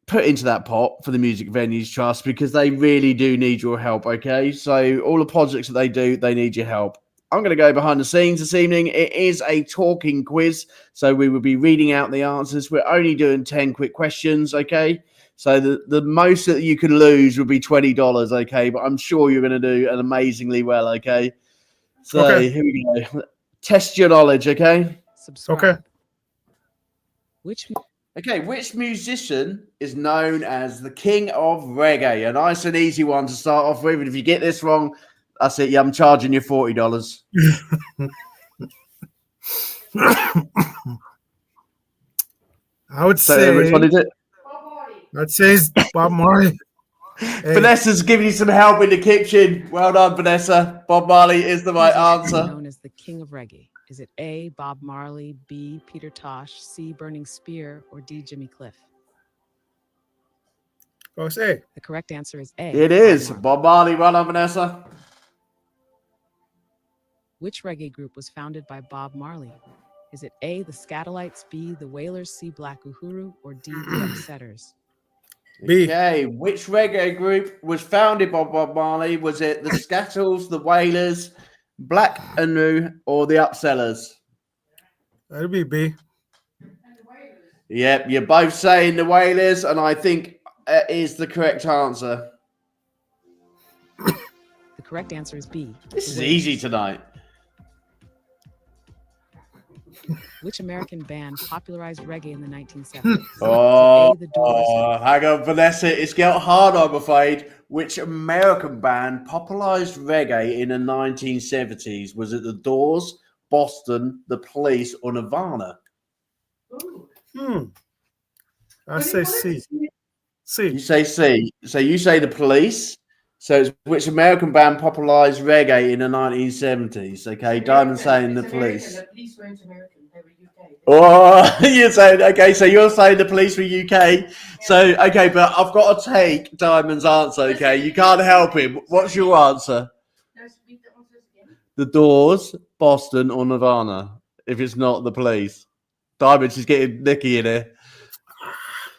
[SPEAKER 1] put into that pot for the Music Venues Trust because they really do need your help, okay? So all the projects that they do, they need your help. I'm going to go behind the scenes this evening. It is a talking quiz, so we will be reading out the answers. We're only doing 10 quick questions, okay? So the most that you can lose will be $20, okay? But I'm sure you're going to do an amazingly well, okay? So
[SPEAKER 2] Okay.
[SPEAKER 1] here we go. Test your knowledge, okay?
[SPEAKER 5] Subscribe.
[SPEAKER 2] Okay.
[SPEAKER 1] Which musician is known as the king of reggae? A nice and easy one to start off with. And if you get this wrong, that's it. Yeah, I'm charging you $40.
[SPEAKER 2] I would
[SPEAKER 1] So
[SPEAKER 2] say.
[SPEAKER 1] which one is it?
[SPEAKER 2] I'd say it's Bob Marley. Hey.
[SPEAKER 1] Vanessa's giving you some help in the kitchen. Well done, Vanessa. Bob Marley is the right answer.
[SPEAKER 5] Known as the king of reggae. Is it A, Bob Marley, B, Peter Tosh, C, Burning Spear, or D, Jimmy Cliff?
[SPEAKER 2] Oh, it's A.
[SPEAKER 5] The correct answer is A.
[SPEAKER 1] It is.
[SPEAKER 5] Bob Marley.
[SPEAKER 1] Bob Marley. Well done, Vanessa.
[SPEAKER 5] Which reggae group was founded by Bob Marley? Is it A, the Scatolites, B, the Wailers, C, Black Uhuru, or D, the Upsetters?
[SPEAKER 2] B.
[SPEAKER 1] Okay, which reggae group was founded by Bob Marley? Was it the Scattles, the Wailers, Black Anu, or the Upsellers?
[SPEAKER 2] That'd be B.
[SPEAKER 1] Yep, you're both saying the Wailers, and I think that is the correct answer.
[SPEAKER 5] The correct answer is B.
[SPEAKER 1] This is
[SPEAKER 5] the Wailers.
[SPEAKER 1] easy tonight.
[SPEAKER 5] Which American band popularized reggae in the 1970s?
[SPEAKER 1] Oh,
[SPEAKER 5] A, the Doors.
[SPEAKER 1] hang on, Vanessa. It's getting hard, I'm afraid. Which American band popularized reggae in the 1970s? Was it the Doors, Boston, the Police, or Nirvana?
[SPEAKER 2] I say C. C.
[SPEAKER 1] You say C. So you say the Police. So it's which American band popularized reggae in the 1970s? Okay, Diamond saying the Police.
[SPEAKER 6] The Police weren't American, they were UK.
[SPEAKER 1] Oh, you're saying, okay, so you're saying the Police were UK. So, okay, but I've got to take Diamond's answer, okay? You can't help him. What's your answer?
[SPEAKER 6] No, read the answers again.
[SPEAKER 1] The Doors, Boston, or Nirvana? If it's not the Police. Diamond, she's getting Nicky in here.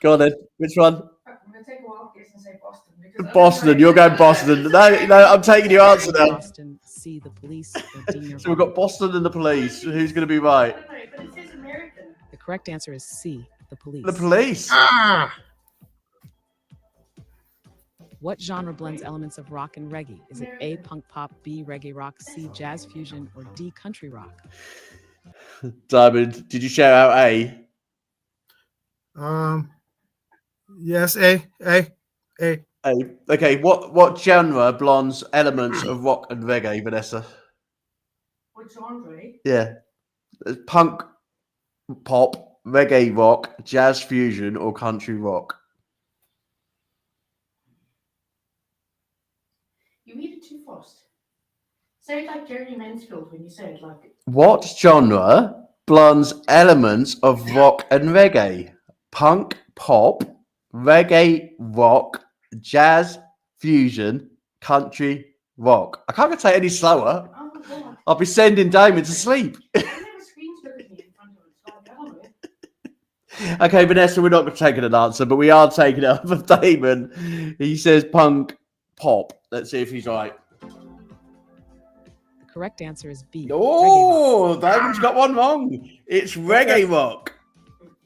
[SPEAKER 1] Go on then. Which one?
[SPEAKER 6] I'm going to take a wild guess and say Boston. Because
[SPEAKER 1] Boston. You're going Boston. No, I'm taking your answer now.
[SPEAKER 5] Boston, C, the Police, or D, Nirvana.
[SPEAKER 1] So we've got Boston and the Police. Who's going to be right?
[SPEAKER 6] I don't know, but it says American.
[SPEAKER 5] The correct answer is C, the Police.
[SPEAKER 1] The Police.
[SPEAKER 5] What genre blends elements of rock and reggae? Is it A, punk pop, B, reggae rock, C, jazz fusion, or D, country rock?
[SPEAKER 1] Diamond, did you shout out A?
[SPEAKER 2] Yes, A.
[SPEAKER 1] A. Okay, what genre blends elements of rock and reggae, Vanessa?
[SPEAKER 6] What genre?
[SPEAKER 1] Yeah. Punk, pop, reggae rock, jazz fusion, or country rock?
[SPEAKER 6] You read it too fast. Say it like Jerry Mansfield when you say it like it.
[SPEAKER 1] What genre blends elements of rock and reggae? Punk, pop, reggae rock, jazz fusion, country rock. I can't say any slower.
[SPEAKER 6] Oh my God.
[SPEAKER 1] I'll be sending Damon to sleep.
[SPEAKER 6] I never screenshot it in front of it. So I don't know.
[SPEAKER 1] Okay, Vanessa, we're not taking an answer, but we are taking it up of Damon. He says punk, pop. Let's see if he's right.
[SPEAKER 5] The correct answer is B.
[SPEAKER 1] Oh, Damon's got one wrong. It's reggae rock.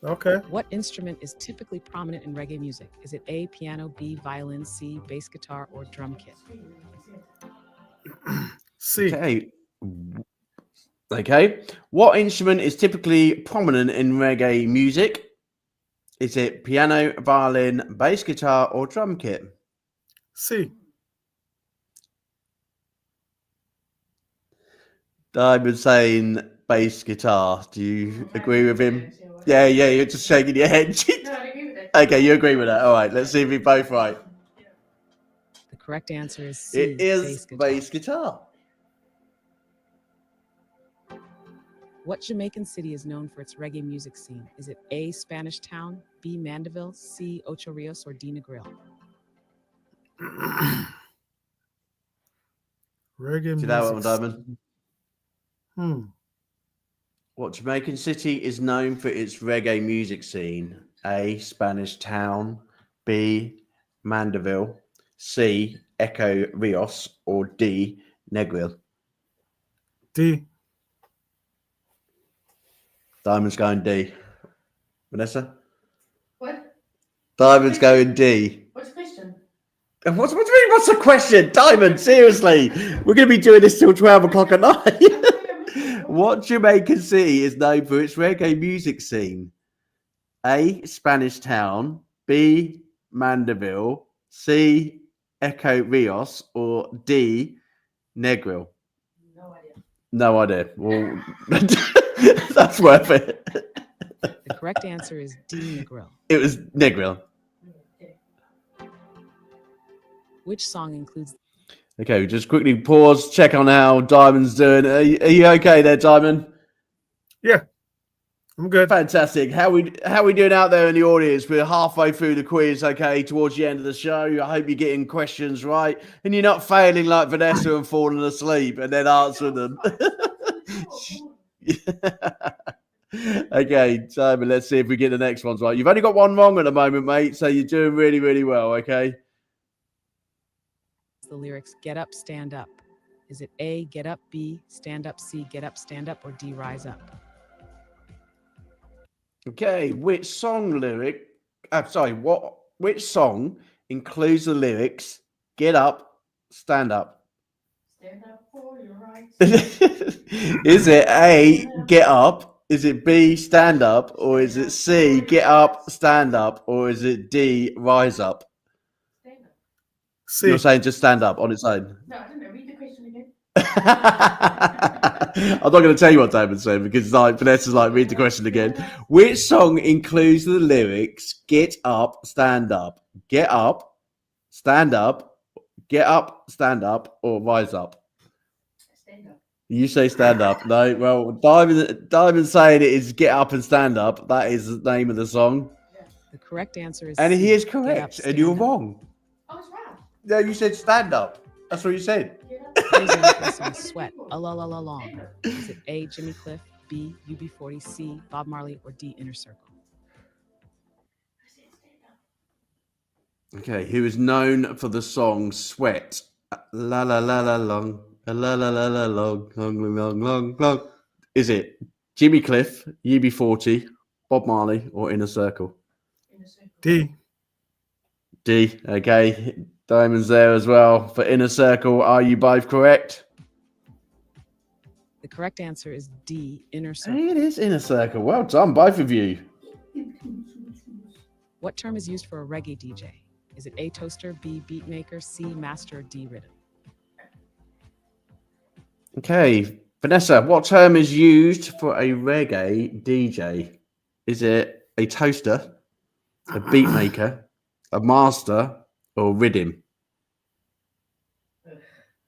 [SPEAKER 2] Okay.
[SPEAKER 5] What instrument is typically prominent in reggae music? Is it A, piano, B, violin, C, bass guitar, or drum kit?
[SPEAKER 2] C.
[SPEAKER 1] Okay. What instrument is typically prominent in reggae music? Is it piano, violin, bass guitar, or drum kit?
[SPEAKER 2] C.
[SPEAKER 1] Diamond saying bass guitar. Do you agree with him? Yeah, you're just shaking your head.
[SPEAKER 6] No, I agree with that.
[SPEAKER 1] Okay, you agree with that. All right, let's see if we're both right.
[SPEAKER 5] The correct answer is C.
[SPEAKER 1] It is bass guitar.
[SPEAKER 5] What Jamaican city is known for its reggae music scene? Is it A, Spanish Town, B, Mandeville, C, Ocho Rios, or D, Negril?
[SPEAKER 2] Reggae
[SPEAKER 1] Do you
[SPEAKER 2] music.
[SPEAKER 1] know what, Diamond?
[SPEAKER 2] Hmm.
[SPEAKER 1] What Jamaican city is known for its reggae music scene? A, Spanish Town, B. Mandeville, C. Echo Rios, or D. Negril?
[SPEAKER 2] D.
[SPEAKER 1] Diamond's going D. Vanessa?
[SPEAKER 6] What?
[SPEAKER 1] Diamond's going D.
[SPEAKER 6] What's the question?
[SPEAKER 1] What's the question? Diamond, seriously. We're going to be doing this till 12 o'clock at night. What Jamaican city is known for its reggae music scene? A. Spanish Town, B. Mandeville, C. Echo Rios, or D. Negril?
[SPEAKER 6] No idea.
[SPEAKER 1] No idea. Well, that's worth it.
[SPEAKER 5] The correct answer is D. Negril.
[SPEAKER 1] It was Negril.
[SPEAKER 6] Okay.
[SPEAKER 5] Which song includes
[SPEAKER 1] Okay, we just quickly pause, check on how Diamond's doing. Are you okay there, Diamond?
[SPEAKER 2] Yeah, I'm good.
[SPEAKER 1] Fantastic. How we doing out there in the audience? We're halfway through the quiz, okay, towards the end of the show. I hope you're getting questions right and you're not failing like Vanessa and falling asleep and then answering them. Okay, Simon, let's see if we get the next ones right. You've only got one wrong at the moment, mate, so you're doing really, really well, okay?
[SPEAKER 5] the lyrics Get Up, Stand Up? Is it A, Get Up, B, Stand Up, C, Get Up, Stand Up, or D, Rise Up?
[SPEAKER 1] Okay, which song which song includes the lyrics Get Up, Stand Up?
[SPEAKER 6] Stand up for your rights.
[SPEAKER 1] Is it A, Get Up? Is it B, Stand Up? Or is it C, Get Up, Stand Up? Or is it D, Rise Up?
[SPEAKER 6] Stand up.
[SPEAKER 2] C.
[SPEAKER 1] You're saying just stand up on its own?
[SPEAKER 6] No, I don't know. Read the question again.
[SPEAKER 1] I'm not going to tell you what David said because like Vanessa's like, read the question again. Which song includes the lyrics Get Up, Stand Up? Get up, stand up, get up, stand up, or rise up?
[SPEAKER 6] Stand up.
[SPEAKER 1] You say stand up. No, well, Diamond saying it is Get Up and Stand Up. That is the name of the song.
[SPEAKER 5] The correct answer is
[SPEAKER 1] And
[SPEAKER 5] C,
[SPEAKER 1] he is
[SPEAKER 5] Get
[SPEAKER 1] correct.
[SPEAKER 5] Up,
[SPEAKER 1] And you're
[SPEAKER 5] Stand Up.
[SPEAKER 1] wrong.
[SPEAKER 6] Oh, it's right.
[SPEAKER 1] No, you said stand up. That's what you said.
[SPEAKER 6] Get up.
[SPEAKER 5] Who's in the song Sweat, a la la la long? Is it A, Jimmy Cliff, B, UB40, C, Bob Marley, or D, Inner Circle?
[SPEAKER 6] I said stand up.
[SPEAKER 1] Okay, who is known for the song Sweat? La la la la long, la la la la long, long, long, long, long. Is it Jimmy Cliff, UB40, Bob Marley, or Inner Circle?
[SPEAKER 6] In a circle.
[SPEAKER 2] D.
[SPEAKER 1] D. Okay, Diamond's there as well. For Inner Circle, are you both correct?
[SPEAKER 5] The correct answer is D, Inner Circle.
[SPEAKER 1] It is Inner Circle. Well done, both of you.
[SPEAKER 5] What term is used for a reggae DJ? Is it A, toaster, B, beat maker, C, master, or D, rhythm?
[SPEAKER 1] Okay, Vanessa, what term is used for a reggae DJ? Is it a toaster, a beat maker, a master, or rhythm?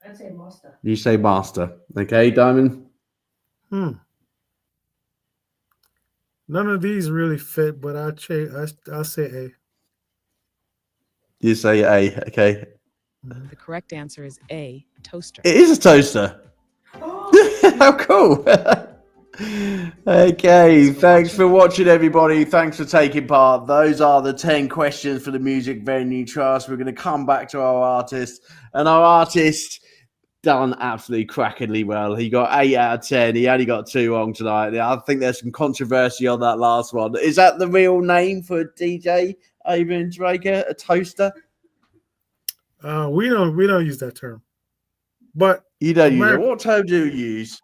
[SPEAKER 6] I'd say master.
[SPEAKER 1] You say master. Okay, Diamond?
[SPEAKER 2] None of these really fit, but I'll say A.
[SPEAKER 1] You say A. Okay.
[SPEAKER 5] The correct answer is A, toaster.
[SPEAKER 1] It is a toaster.
[SPEAKER 6] Oh,
[SPEAKER 1] How cool. Okay, thanks for watching, everybody. Thanks for taking part. Those are the 10 questions for the Music Venue Trust. We're going to come back to our artist, and our artist done absolutely crackingly well. He got 8 out of 10. He only got 2 wrong tonight. I think there's some controversy on that last one. Is that the real name for a DJ over in Jamaica? A toaster?
[SPEAKER 2] We don't use that term, but
[SPEAKER 1] You don't use it.
[SPEAKER 2] America-
[SPEAKER 1] What term do you use?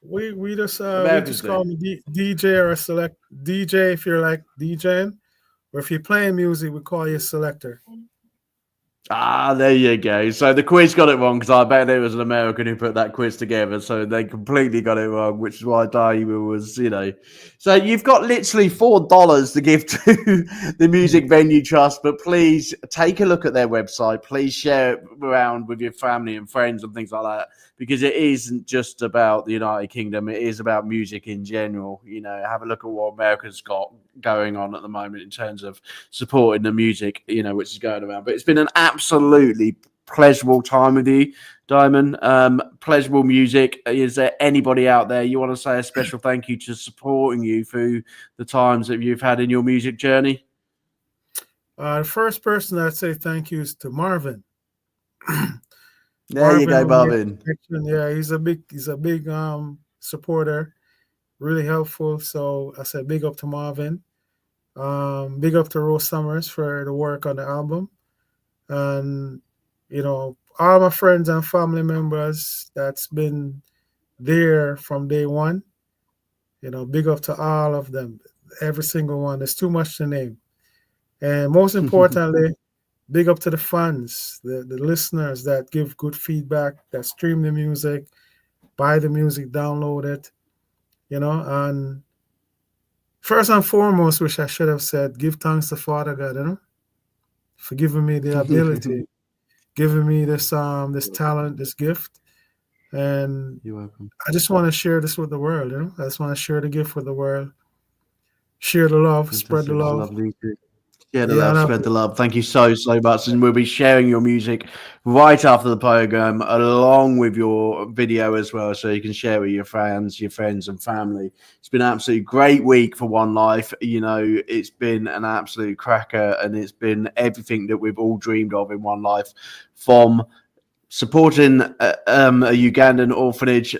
[SPEAKER 2] we just
[SPEAKER 1] Americans
[SPEAKER 2] call them DJ or a select DJ if you're like DJing, or if you're playing music, we call you a selector.
[SPEAKER 1] Ah, there you go. So the quiz got it wrong because I bet there was an American who put that quiz together. So they completely got it wrong, which is why Diamond was, So you've got literally $4 to give to the Music Venue Trust, but please take a look at their website. Please share it around with your family and friends and things like that, because it isn't just about the United Kingdom. It is about music in general. Have a look at what America's got going on at the moment in terms of supporting the music, which is going around. But it's been an absolutely pleasurable time with you, Diamond. Pleasurable music. Is there anybody out there you want to say a special thank you to supporting you through the times that you've had in your music journey?
[SPEAKER 2] The first person I'd say thank you is to Marvin.
[SPEAKER 1] There you go,
[SPEAKER 2] who made the
[SPEAKER 1] Marvin.
[SPEAKER 2] connection. Yeah, he's a big supporter, really helpful. So I said big up to Marvin. Big up to Rose Summers for the work on the album. And all my friends and family members that's been there from day one. Big up to all of them, every single one. There's too much to name. And most importantly, big up to the fans, the listeners that give good feedback, that stream the music, buy the music, download it, and first and foremost, which I should have said, give thanks to Father God, for giving me the ability, giving me this talent, this gift. And
[SPEAKER 1] You're welcome.
[SPEAKER 2] I just want to share this with the world, I just want to share the gift with the world, share the love, spread the
[SPEAKER 1] Fantastic.
[SPEAKER 2] love.
[SPEAKER 1] Lovely. Share the
[SPEAKER 2] Yeah,
[SPEAKER 1] love, spread the love. Thank you so much. And we'll be sharing your music right after the program, along with your video as well, so you can share with your fans, your friends, and family. It's been an absolutely great week for One Life. It's been an absolute cracker, and it's been everything that we've all dreamed of in One Life, from supporting a Ugandan orphanage,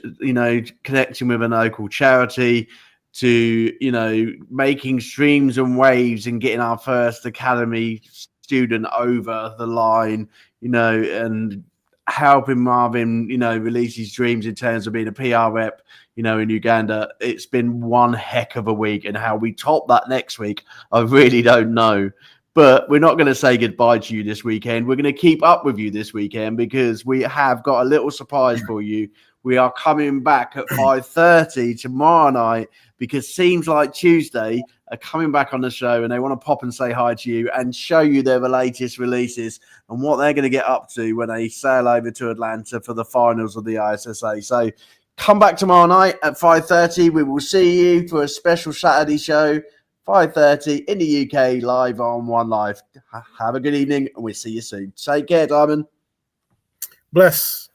[SPEAKER 1] connecting with a local charity, to making streams and waves and getting our first academy student over the line, and helping Marvin release his dreams in terms of being a PR rep in Uganda. It's been one heck of a week, and how we top that next week, I really don't know. But we're not going to say goodbye to you this weekend. We're going to keep up with you this weekend, because we have got a little surprise for you. We are coming back at 5:30 tomorrow night, because Seems Like Tuesday are coming back on the show, and they want to pop and say hi to you and show you their latest releases and what they're going to get up to when they sail over to Atlanta for the finals of the ISSA. So come back tomorrow night at 5:30. We will see you for a special Saturday show, 5:30 in the UK, live on One Life. Have a good evening, and we'll see you soon. Take care, Diamond.
[SPEAKER 2] Bless.